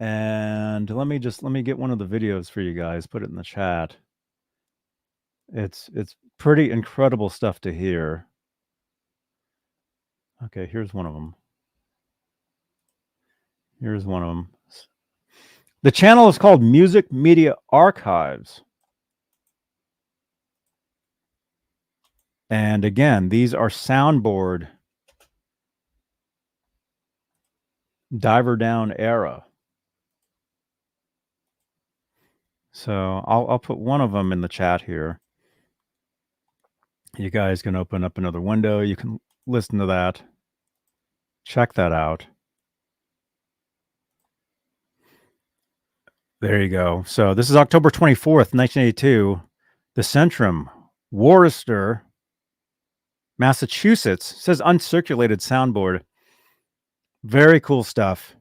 And let me get one of the videos for you guys, put it in the chat. It's pretty incredible stuff to hear. Okay, here's one of them. The channel is called Music Media Archives. And again, these are soundboard Diver Down era. So I'll put one of them in the chat here. You guys can open up another window. You can listen to that. Check that out. There you go. So this is October 24th, 1982. The Centrum, Worcester, Massachusetts. It says uncirculated soundboard. Very cool stuff.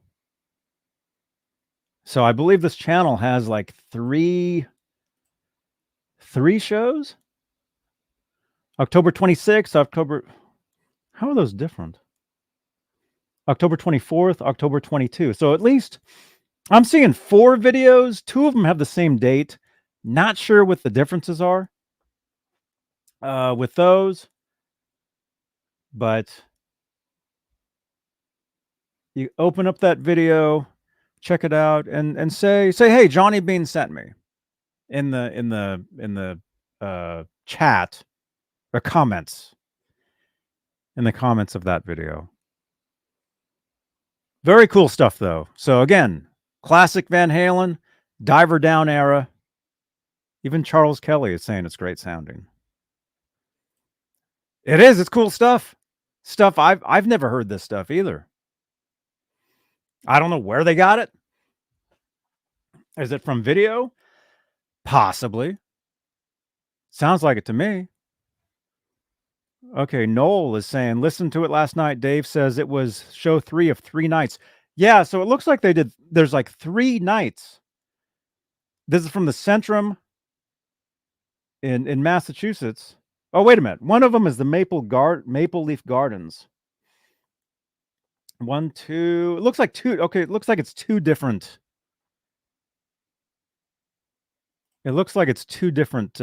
So I believe this channel has like three shows. October 26th, how are those different? October 24th, October 22. So at least I'm seeing 4 videos. 2 of them have the same date. Not sure what the differences are with those. But you open up that video, check it out, and say, hey, Johnny Bean sent me in the chat or comments. In the comments of that video. Very cool stuff, though. So again, classic Van Halen, Diver Down era. Even Charles Kelly is saying it's great sounding. It is. It's cool stuff. Stuff I've never heard this stuff either. I don't know where they got it. Is it from video? Possibly. Sounds like it to me. Okay, Noel is saying, listen to it last night. Dave says it was show 3 of 3 nights. Yeah, so it looks like there's like 3 nights. This is from the Centrum in Massachusetts. Oh, wait a minute. One of them is the Maple Leaf Gardens. 1, 2. It looks like 2. Okay, it looks like it's 2 different. It looks like it's 2 different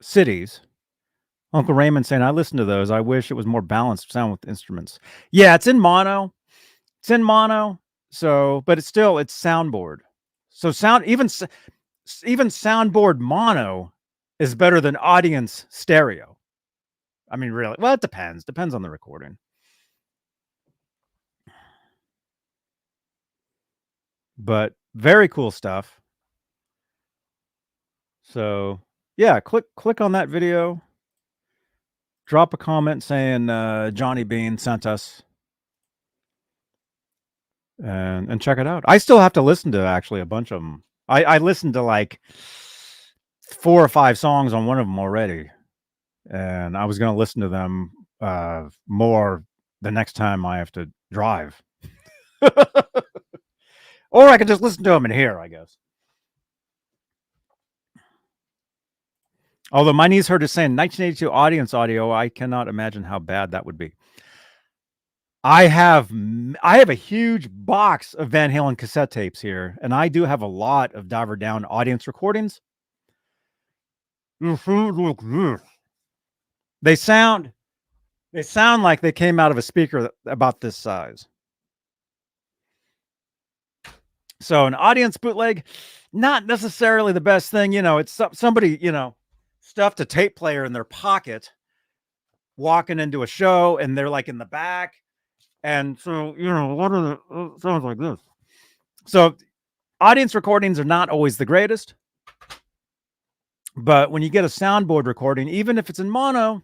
cities. Uncle Raymond saying, I listened to those. I wish it was more balanced sound with instruments. Yeah, it's in mono. It's in mono. So, but it's soundboard. So even soundboard mono is better than audience stereo. I mean, really. Well, it depends. Depends on the recording. But very cool stuff. So, yeah, click on that video. Drop a comment saying Johnny Bean sent us. And check it out. I still have to listen to actually a bunch of them. I listened to like 4 or 5 songs on one of them already. And I was going to listen to them more the next time I have to drive. Or I could just listen to them in here, I guess. Although my niece heard us saying 1982 audience audio, I cannot imagine how bad that would be. I have a huge box of Van Halen cassette tapes here, and I do have a lot of Diver Down audience recordings. They sound like they came out of a speaker about this size. So an audience bootleg, not necessarily the best thing. You know, it's somebody, stuffed a tape player in their pocket, walking into a show, and they're like in the back. And so, what are the sounds like this? So audience recordings are not always the greatest. But when you get a soundboard recording, even if it's in mono,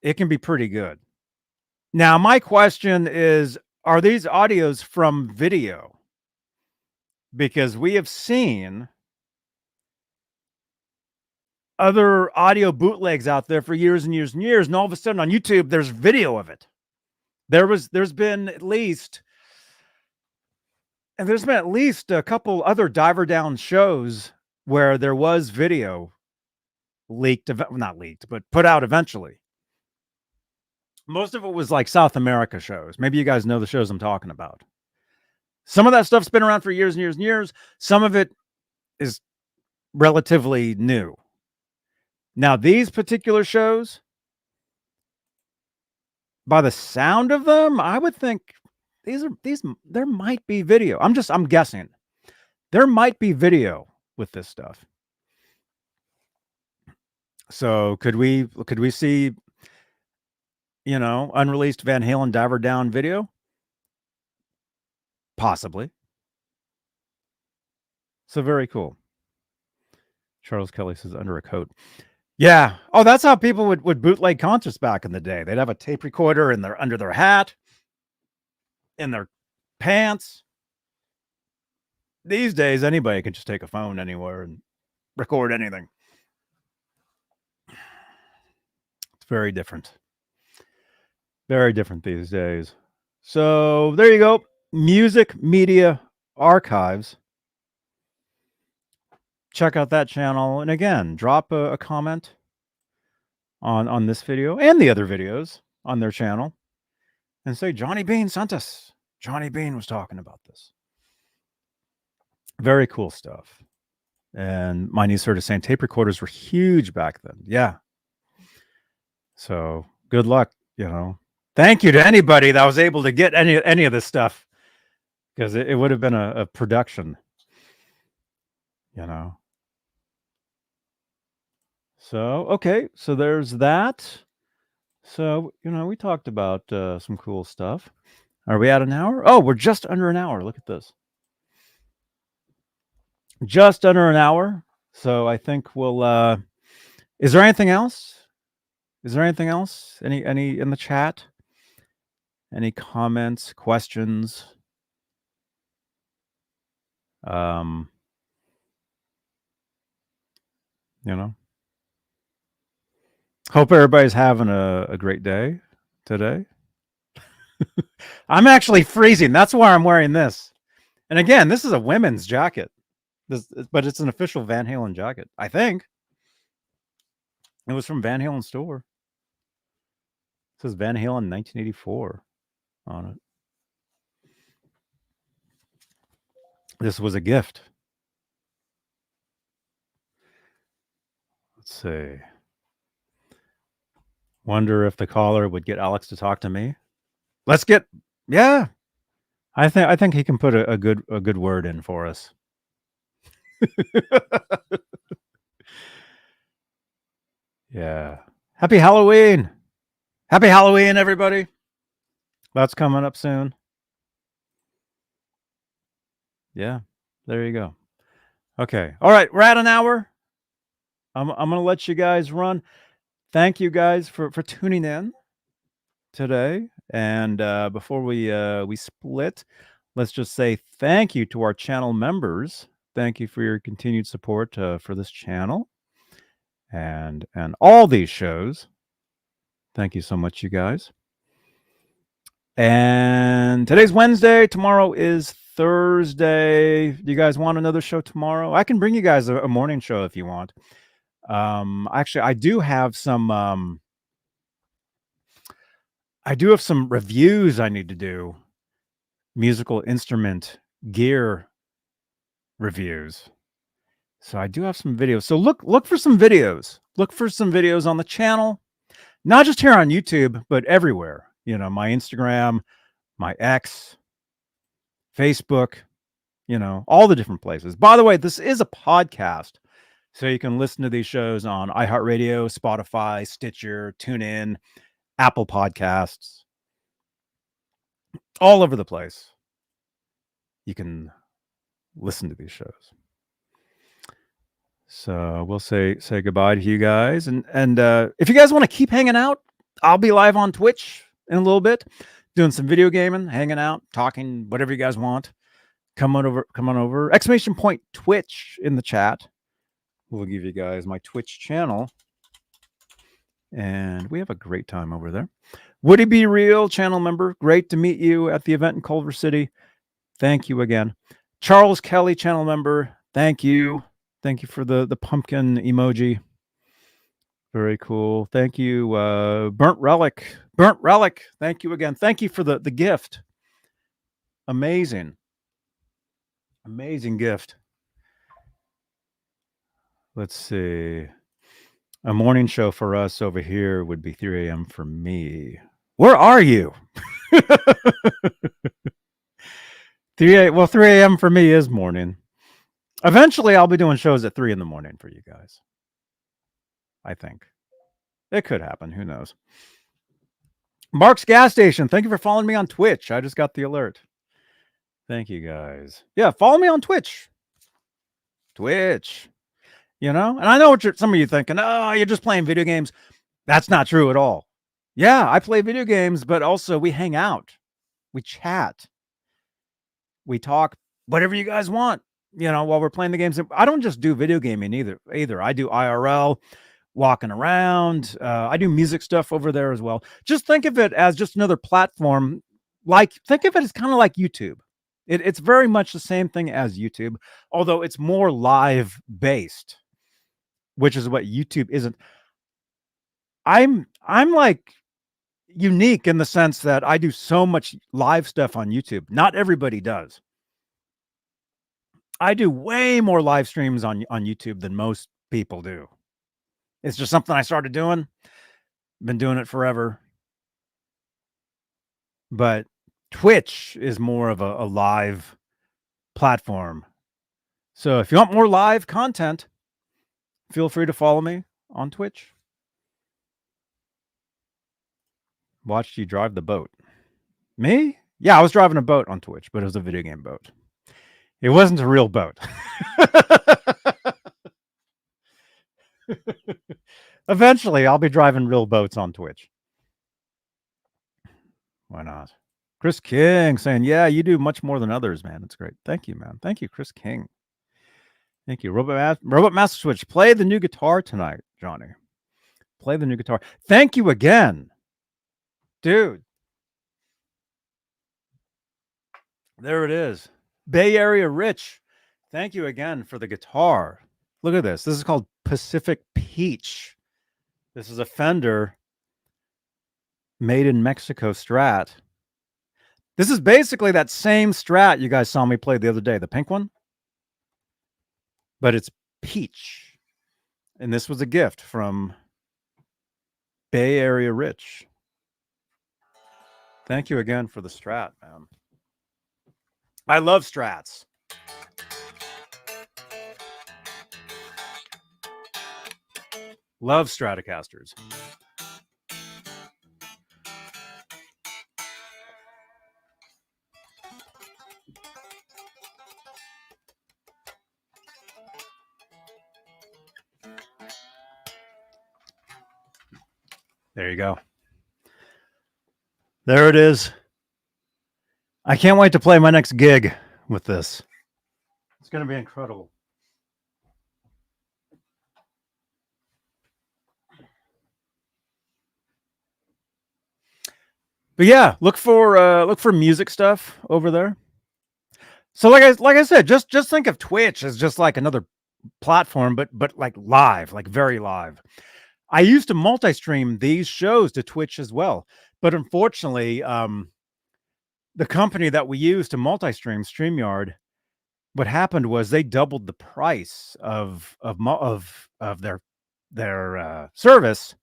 it can be pretty good. Now, my question is, are these audios from video? Because we have seen other audio bootlegs out there for years and years and years, and all of a sudden on YouTube, there's video of it. There's been at least a couple other Diver Down shows where there was video not leaked, but put out eventually. Most of it was like South America shows. Maybe you guys know the shows I'm talking about. Some of that stuff's been around for years and years and years. Some of it is relatively new. Now, these particular shows, by the sound of them, I would think there might be video. I'm guessing. There might be video with this stuff. So could we see, unreleased Van Halen Diver Down video? Possibly. So very cool. Charles Kelly says under a coat. Yeah. Oh, that's how people would bootleg concerts back in the day. They'd have a tape recorder under their hat, in their pants. These days, anybody can just take a phone anywhere and record anything. It's very different. Very different these days. So there you go. Music Media Archives. Check out that channel. And again, drop a comment on this video and the other videos on their channel and say, Johnny Bean sent us. Johnny Bean was talking about this. Very cool stuff. And my niece heard us saying tape recorders were huge back then. Yeah. So good luck, Thank you to anybody that was able to get any of this stuff, because it would have been a production, So, okay. So there's that. So, we talked about some cool stuff. Are we at an hour? Oh, we're just under an hour. Look at this. Just under an hour. So I think we'll, is there anything else? Any in the chat? Any comments, questions? Hope everybody's having a great day today. I'm actually freezing. That's why I'm wearing this. And again, this is a women's jacket. But it's an official Van Halen jacket, I think. It was from Van Halen store. says Van Halen 1984 on it. This was a gift. Let's see. Wonder if the caller would get Alex to talk to me. Let's get, yeah. I think he can put a good word in for us. Yeah. Happy Halloween. Happy Halloween, everybody. That's coming up soon. Yeah. There you go. Okay. All right. We're at an hour. I'm going to let you guys run. Thank you guys for tuning in today. And before we split, let's just say thank you to our channel members. Thank you for your continued support for this channel and all these shows. Thank you so much, you guys. And today's Wednesday. Tomorrow is Thursday. Do you guys want another show tomorrow? I can bring you guys a morning show if you want. Actually, I do have some reviews I need to do. Musical instrument gear reviews. So I do have some videos. So look for some videos. Look for some videos on the channel. Not just here on YouTube, but everywhere. You know, my Instagram, my X, Facebook, you know, all the different places. By the way, this is a podcast. So you can listen to these shows on iHeartRadio, Spotify, Stitcher, TuneIn, Apple Podcasts, all over the place. You can listen to these shows. So we'll say goodbye to you guys. And if you guys want to keep hanging out, I'll be live on Twitch in a little bit, doing some video gaming, hanging out, talking, whatever you guys want. Come on over. Exclamation point Twitch in the chat. We'll give you guys my Twitch channel. And we have a great time over there. Would it be real channel member? Great to meet you at the event in Culver City. Thank you again. Charles Kelly channel member. Thank you. Thank you for the pumpkin emoji. Very cool. Thank you. Burnt Relic. Thank you again. Thank you for the gift. Amazing gift. Let's see. A morning show for us over here would be 3 a.m. for me. Where are you? 3 a.m. for me is morning. Eventually, I'll be doing shows at 3 in the morning for you guys. I think. It could happen. Who knows? Mark's Gas Station. Thank you for following me on Twitch. I just got the alert. Thank you, guys. Yeah, follow me on Twitch. You know? And I know what some of you thinking. Oh, you're just playing video games. That's not true at all. Yeah, I play video games, but also we hang out. We chat. We talk whatever you guys want, you know, while we're playing the games. I don't just do video gaming either. I do IRL, walking around. I do music stuff over there as well. Just think of it as just another platform. Think of it as kind of like YouTube. It's very much the same thing as YouTube, although it's more live based, which is what YouTube isn't. I'm like unique in the sense that I do so much live stuff on YouTube. Not everybody does. I do way more live streams on YouTube than most people do. It's just something I started doing. Been doing it forever. But Twitch is more of a live platform. So if you want more live content, feel free to follow me on Twitch. Watched you drive the boat. Me? Yeah, I was driving a boat on Twitch, but it was a video game boat. It wasn't a real boat. Eventually, I'll be driving real boats on Twitch. Why not? Chris King saying, yeah, you do much more than others, man. It's great. Thank you, man. Thank you, Chris King. Thank you. Robot Master Switch. Play the new guitar tonight, Johnny. Play the new guitar. Thank you again. Dude. There it is. Bay Area Rich. Thank you again for the guitar. Look at this. This is called Pacific Peach. This is a Fender Made in Mexico Strat. This is basically that same Strat you guys saw me play the other day, the pink one. But it's peach. And this was a gift from Bay Area Rich. Thank you again for the Strat, man. I love Strats. Love Stratocasters. There you go. There it is. I can't wait to play my next gig with this. It's going to be incredible. But yeah, look for music stuff over there. So like I said, just think of Twitch as just like another platform, but like live, like very live. I used to multi-stream these shows to Twitch as well, but unfortunately, the company that we use to multi-stream, StreamYard, what happened was they doubled the price of their service.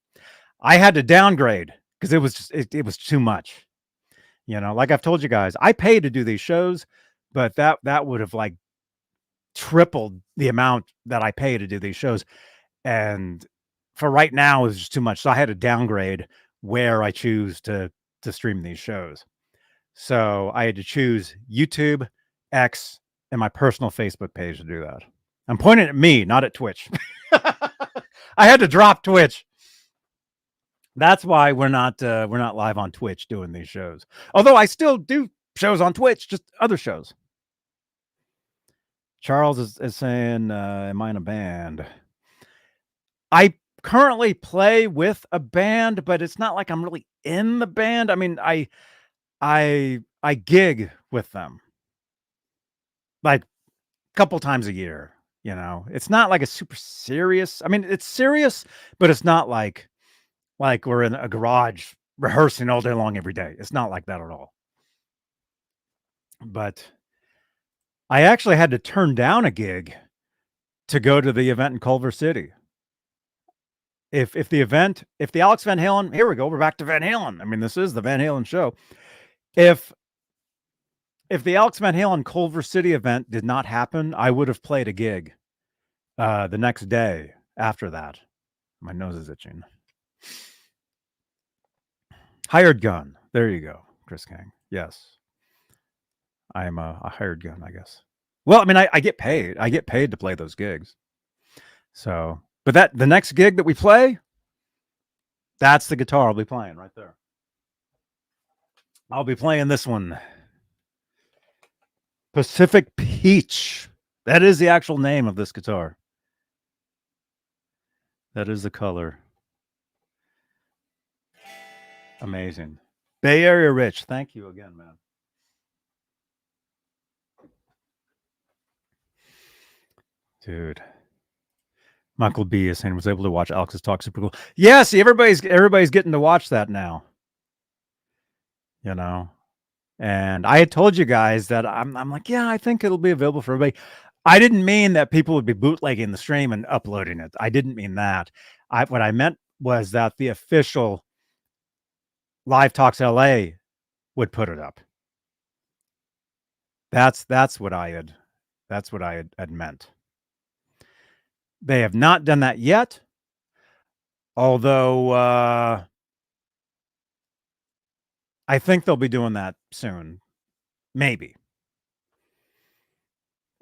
I had to downgrade because it was too much. You know, like I've told you guys, I pay to do these shows, but that would have like tripled the amount that I pay to do these shows. And for right now, it's just too much. So I had to downgrade where I choose to stream these shows. So I had to choose YouTube, X, and my personal Facebook page to do that. I'm pointing at me, not at Twitch. I had to drop Twitch. That's why we're not live on Twitch doing these shows. Although I still do shows on Twitch, just other shows. Charles is saying, am I in a band? I currently play with a band, but it's not like I'm really in the band. I mean, I gig with them like a couple times a year, you know. It's not like a super serious. I mean, it's serious, but it's not like we're in a garage rehearsing all day long every day. It's not like that at all. But I actually had to turn down a gig to go to the event in Culver City. If the Alex Van Halen, here we go, we're back to Van Halen. I mean, this is the Van Halen show. If the Alex Van Halen Culver City event did not happen, I would have played a gig the next day after that. My nose is itching. Hired gun. There you go, Chris King. Yes. I'm a hired gun, I guess. Well, I mean, I get paid. I get paid to play those gigs. So, but the next gig that we play, that's the guitar I'll be playing right there. I'll be playing this one. Pacific Peach. That is the actual name of this guitar. That is the color. Amazing. Bay Area Rich. Thank you again, man. Dude. Michael B is saying was able to watch Alex's talk. Super cool. Yeah, see, everybody's getting to watch that now. You know. And I had told you guys that I'm like, yeah, I think it'll be available for everybody. I didn't mean that people would be bootlegging the stream and uploading it. I didn't mean that. What I meant was that the official Live Talks LA would put it up. That's what I had meant. They have not done that yet. Although I think they'll be doing that soon. Maybe.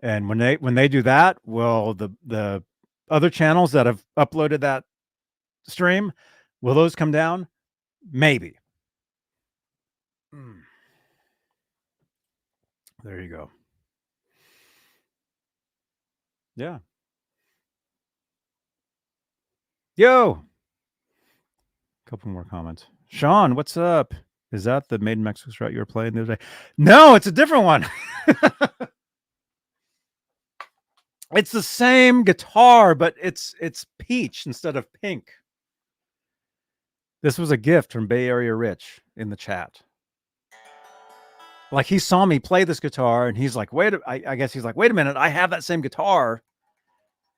And when they do that, will the other channels that have uploaded that stream, will those come down? Maybe. There you go. Yeah. Yo. Couple more comments. Sean, what's up? Is that the Made in Mexico Strat you were playing the other day? No, it's a different one. It's the same guitar, but it's peach instead of pink. This was a gift from Bay Area Rich in the chat. Like he saw me play this guitar and he's like, I guess he's like, wait a minute, I have that same guitar,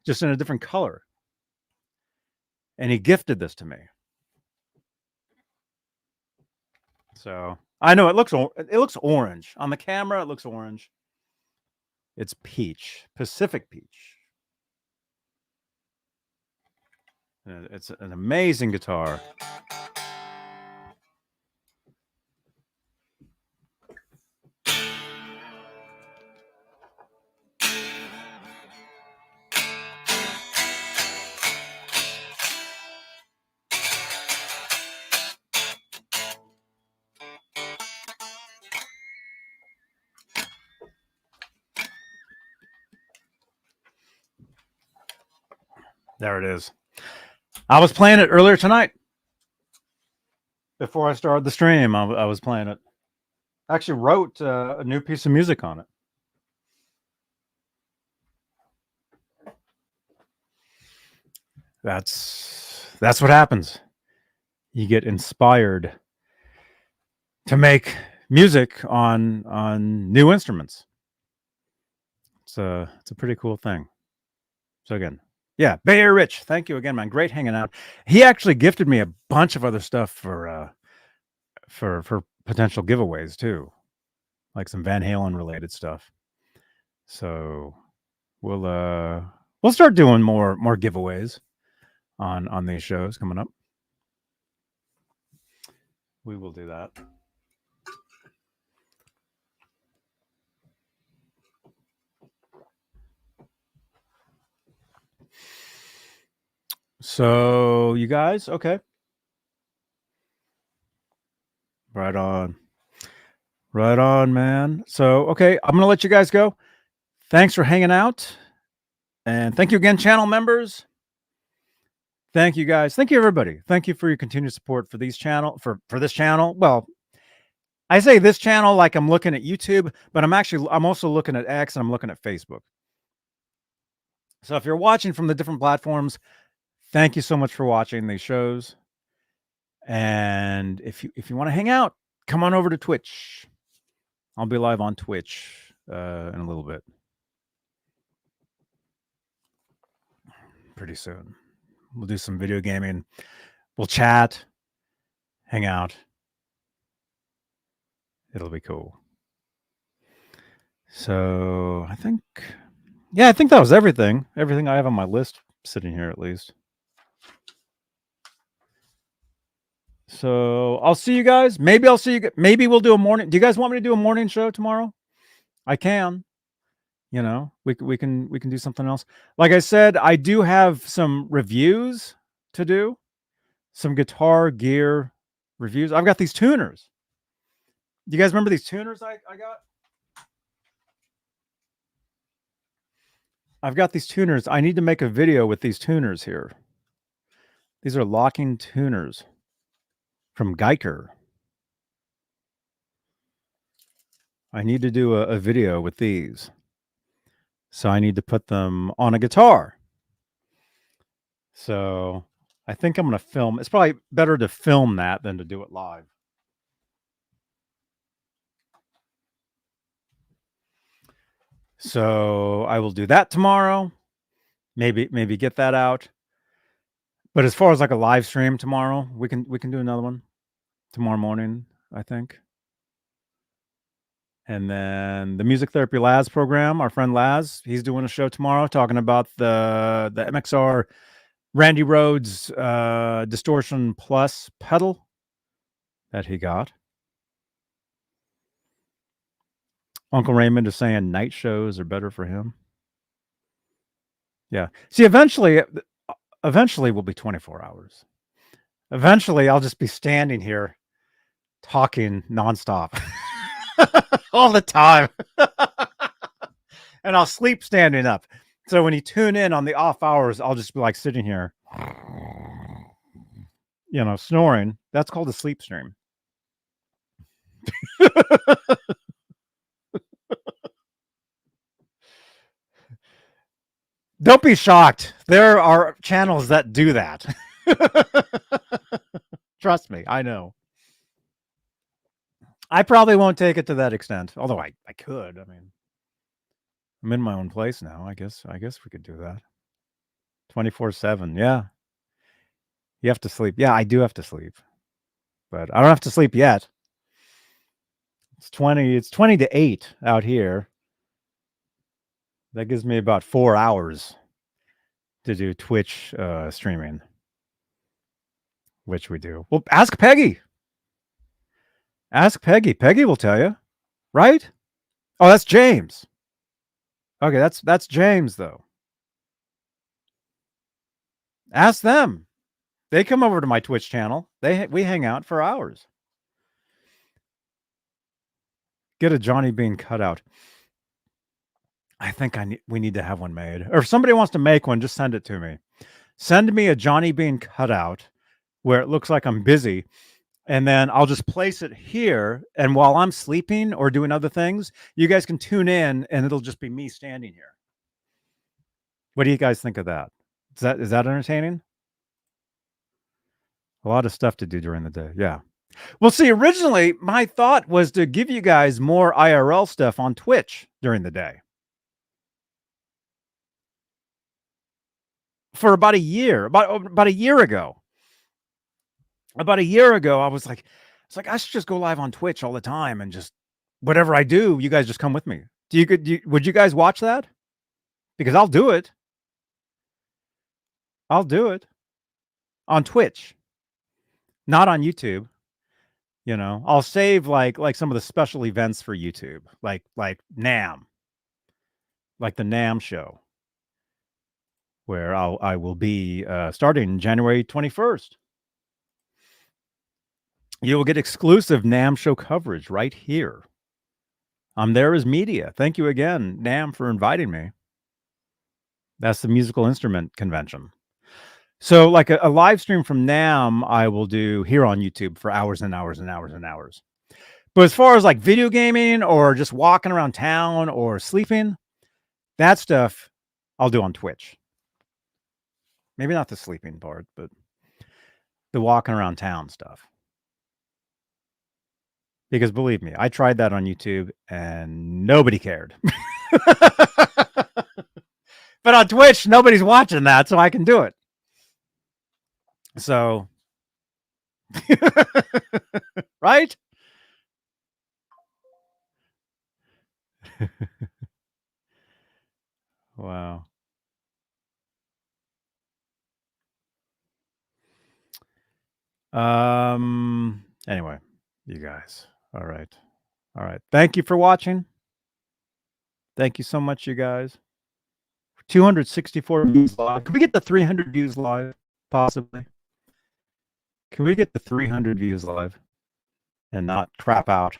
just in a different color. And he gifted this to me. So I know it looks orange. On the camera, it looks orange. It's peach, Pacific peach. It's an amazing guitar. There it is. I was playing it earlier tonight. Before I started the stream, I was playing it. I actually wrote a new piece of music on it. That's what happens. You get inspired to make music on new instruments. It's a pretty cool thing. So again, yeah, Bay Area Rich, thank you again, man. Great hanging out. He actually gifted me a bunch of other stuff for potential giveaways too, like some Van Halen related stuff. So we'll start doing more giveaways on these shows coming up. We will do that. So you guys, okay. Right on. Right on, man. So, okay, I'm going to let you guys go. Thanks for hanging out. And thank you again, channel members. Thank you guys. Thank you, everybody. Thank you for your continued support for these channel for this channel. Well, I say this channel like I'm looking at YouTube, but I'm also looking at X and I'm looking at Facebook. So if you're watching from the different platforms, thank you so much for watching these shows. And if you want to hang out, come on over to Twitch. I'll be live on Twitch in a little bit. Pretty soon. We'll do some video gaming. We'll chat, hang out. It'll be cool. So I think that was everything. Everything I have on my list sitting here at least. So I'll see you guys. Maybe I'll see you. Maybe we'll do a morning. Do you guys want me to do a morning show tomorrow? I can. You know, we can do something else. Like I said, I do have some reviews to do. Some guitar gear reviews. I've got these tuners. Do you guys remember these tuners I got? I've got these tuners. I need to make a video with these tuners here. These are locking tuners from Geiger. I need to do a video with these. So I need to put them on a guitar. So I think I'm going to film. It's probably better to film that than to do it live. So I will do that tomorrow. Maybe get that out. But as far as like a live stream tomorrow, we can do another one tomorrow morning, I think. And then the Music Therapy Laz program, our friend Laz, he's doing a show tomorrow talking about the MXR Randy Rhoads Distortion Plus pedal that he got. Uncle Raymond is saying night shows are better for him. Yeah. See, eventually we'll be 24 hours. Eventually, I'll just be standing here talking nonstop all the time. And I'll sleep standing up. So when you tune in on the off hours, I'll just be like sitting here, you know, snoring. That's called a sleep stream. Don't be shocked. There are channels that do that. Trust me, I know. I probably won't take it to that extent, although I could. I mean, I'm in my own place now. I guess we could do that. 24/7. Yeah. You have to sleep. Yeah, I do have to sleep. But I don't have to sleep yet. It's 20 to 8 out here. That gives me about 4 hours to do Twitch streaming, which we do. Well, ask Peggy. Ask Peggy. Peggy will tell you, right? Oh, that's James. Okay, that's James though. Ask them. They come over to my Twitch channel. We hang out for hours. Get a Johnny Bean cutout. I think we need to have one made. Or if somebody wants to make one, just send it to me. Send me a Johnny Bean cutout where it looks like I'm busy, and then I'll just place it here. And while I'm sleeping or doing other things, you guys can tune in, and it'll just be me standing here. What do you guys think of that? Is that entertaining? A lot of stuff to do during the day. Yeah. Well, see, originally my thought was to give you guys more IRL stuff on Twitch during the day. For about a year, about a year ago. About a year ago, I was like, I should just go live on Twitch all the time and just whatever I do, you guys just come with me. Would you guys watch that? Because I'll do it. I'll do it on Twitch, not on YouTube. You know, I'll save like some of the special events for YouTube, like NAM, like the NAM show, where I will be starting January 21st. You will get exclusive NAM show coverage right here. I'm there as media. Thank you again, NAM, for inviting me. That's the musical instrument convention. So like a live stream from NAM, I will do here on YouTube for hours and hours and hours and hours. But as far as like video gaming or just walking around town or sleeping, that stuff I'll do on Twitch. Maybe not the sleeping part, but the walking around town stuff. Because believe me, I tried that on YouTube and nobody cared. But on Twitch, nobody's watching that, so I can do it. So, right? Wow. Anyway, you guys. All right. Thank you for watching. Thank you so much, you guys. 264 views live. Can we get the 300 views live? Possibly. Can we get the 300 views live and not crap out?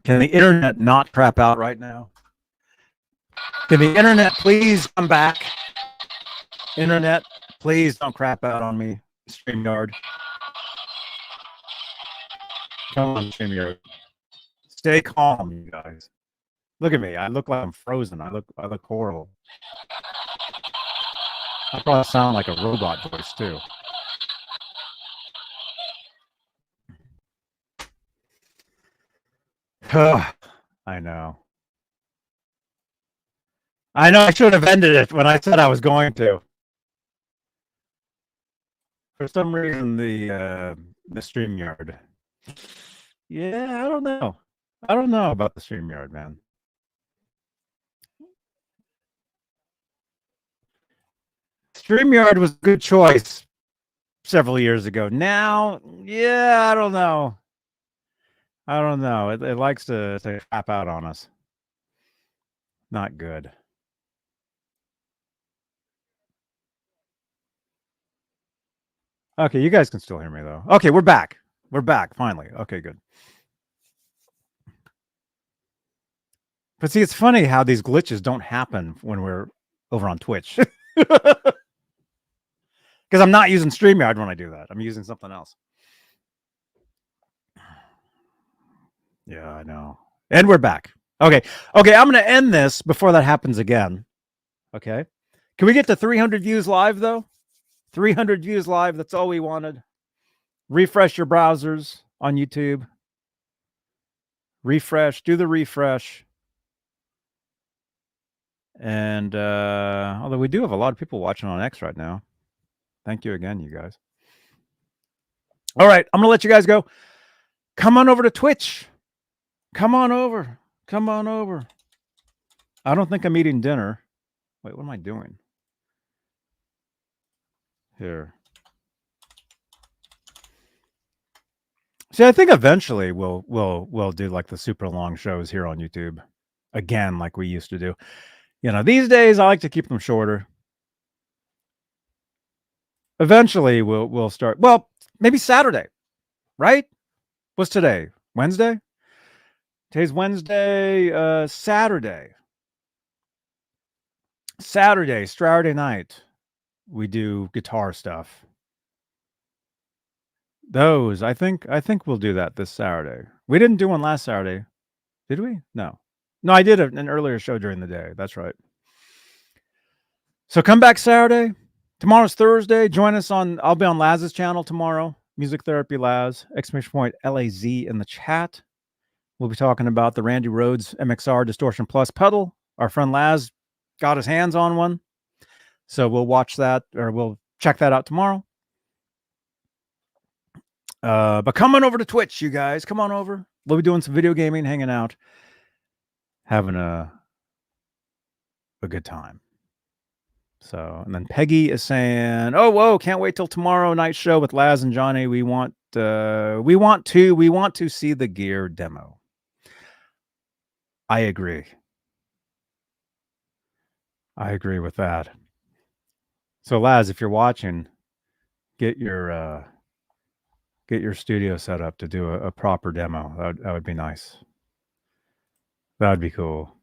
Can the internet not crap out right now? Can the internet please come back? Internet, please don't crap out on me. StreamYard. Come on, StreamYard. Stay calm, you guys. Look at me. I look like I'm frozen. I look horrible. I probably sound like a robot voice too. I know. I should have ended it when I said I was going to. For some reason, the StreamYard. Yeah, I don't know. I don't know about the StreamYard, man. StreamYard was a good choice several years ago. Now, yeah, I don't know. It likes to crap out on us. Not good. Okay, you guys can still hear me though. Okay, we're back. We're back finally. Okay, good. But see, it's funny how these glitches don't happen when we're over on Twitch. Because I'm not using StreamYard when I do that. I'm using something else. Yeah, I know. And we're back. Okay, I'm going to end this before that happens again. Okay. Can we get to 300 views live, though? 300 views live. That's all we wanted. Refresh your browsers on YouTube. Refresh. Do the refresh. And although we do have a lot of people watching on X right now. Thank you again, you guys. All right, I'm going to let you guys go. Come on over to Twitch. Come on over. Come on over. I don't think I'm eating dinner. Wait, what am I doing? Here. See, I think eventually we'll do like the super long shows here on YouTube again, like we used to do. You know, these days I like to keep them shorter. Eventually we'll start. Well, maybe Saturday, right? What's today? Wednesday? Today's Wednesday. Saturday, Saturday night, we do guitar stuff. Those, I think we'll do that this Saturday. We didn't do one last Saturday, did we? No, I did an earlier show during the day. That's right. So come back Saturday. Tomorrow's Thursday. Join us on. I'll be on Laz's channel tomorrow. Music Therapy Laz. !LAZ in the chat. We'll be talking about the Randy Rhoads MXR Distortion Plus pedal. Our friend Laz got his hands on one. So we'll watch that, or we'll check that out tomorrow. But come on over to Twitch, you guys. Come on over. We'll be doing some video gaming, hanging out, having a good time. So, and then Peggy is saying, "Oh, whoa, can't wait till tomorrow night show with Laz and Johnny. We want to see the gear demo." I agree. I agree with that. So, Laz, if you're watching, get your studio set up to do a proper demo. That would be nice. That would be cool.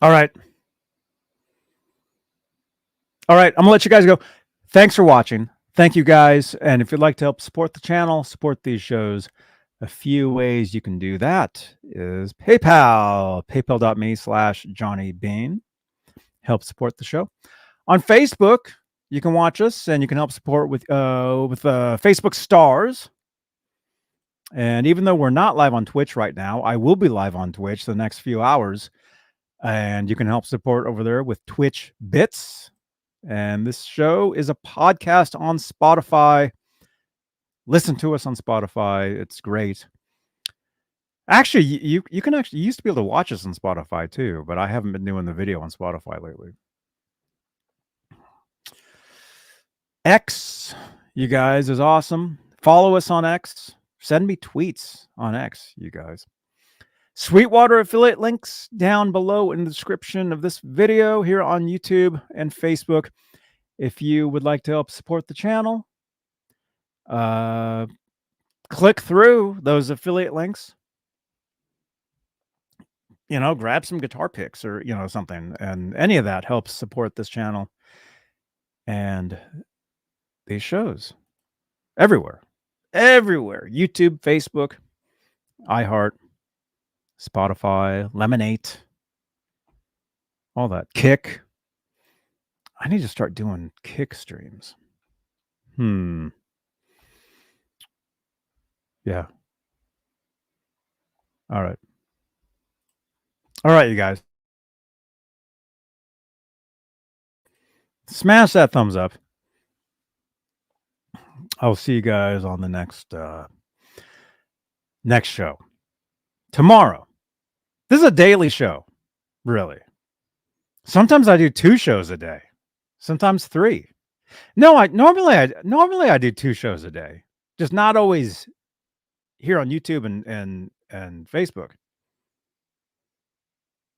All right. I'm going to let you guys go. Thanks for watching. Thank you, guys. And if you'd like to help support the channel, support these shows, a few ways you can do that is PayPal, paypal.me/JohnnyBean. Help support the show. On Facebook, you can watch us and you can help support with Facebook stars. And even though we're not live on Twitch right now, I will be live on Twitch the next few hours. And you can help support over there with Twitch Bits. And this show is a podcast on Spotify. Listen to us on Spotify. It's great. Actually, you can actually, you used to be able to watch us on Spotify too, but I haven't been doing the video on Spotify lately. X, you guys, is awesome. Follow us on X. Send me tweets on X, you guys. Sweetwater affiliate links down below in the description of this video here on YouTube and Facebook. If you would like to help support the channel, click through those affiliate links. You know, grab some guitar picks or, something. And any of that helps support this channel and these shows everywhere. YouTube, Facebook, iHeart, Spotify, Lemonade, all that. Kick. I need to start doing Kick streams. Yeah. All right, you guys. Smash that thumbs up. I'll see you guys on the next show. Tomorrow. This is a daily show, really. Sometimes I do 2 shows a day. Sometimes 3. No, normally I do 2 shows a day. Just not always here on YouTube and Facebook.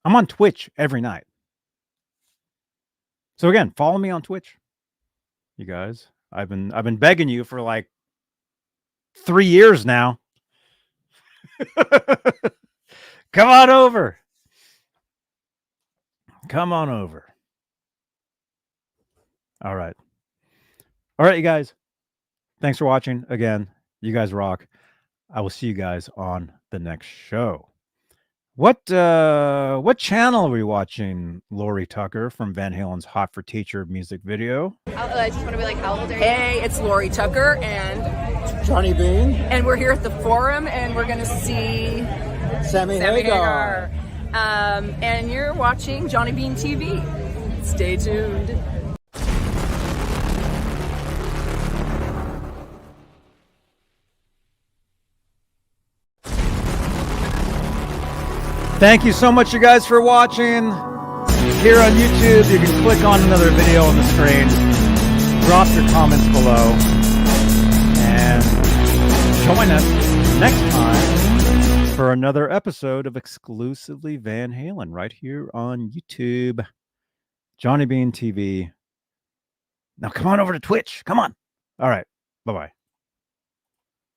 I'm on Twitch every night. So again, follow me on Twitch. You guys. I've been begging you for like 3 years now. Come on over. Come on over. All right, you guys. Thanks for watching again. You guys rock. I will see you guys on the next show. What channel are we watching, Lori Tucker from Van Halen's Hot for Teacher music video? I just want to be like, how old are you? Hey, it's Lori Tucker and Johnny Bean. And we're here at the Forum and we're going to see Sammy Hagar. And you're watching Johnny Bean TV. Stay tuned. Thank you so much, you guys, for watching. Here on YouTube, you can click on another video on the screen. Drop your comments below. And join us next time for another episode of Exclusively Van Halen right here on YouTube. Johnny Bean TV. Now come on over to Twitch. Come on. All right. Bye-bye.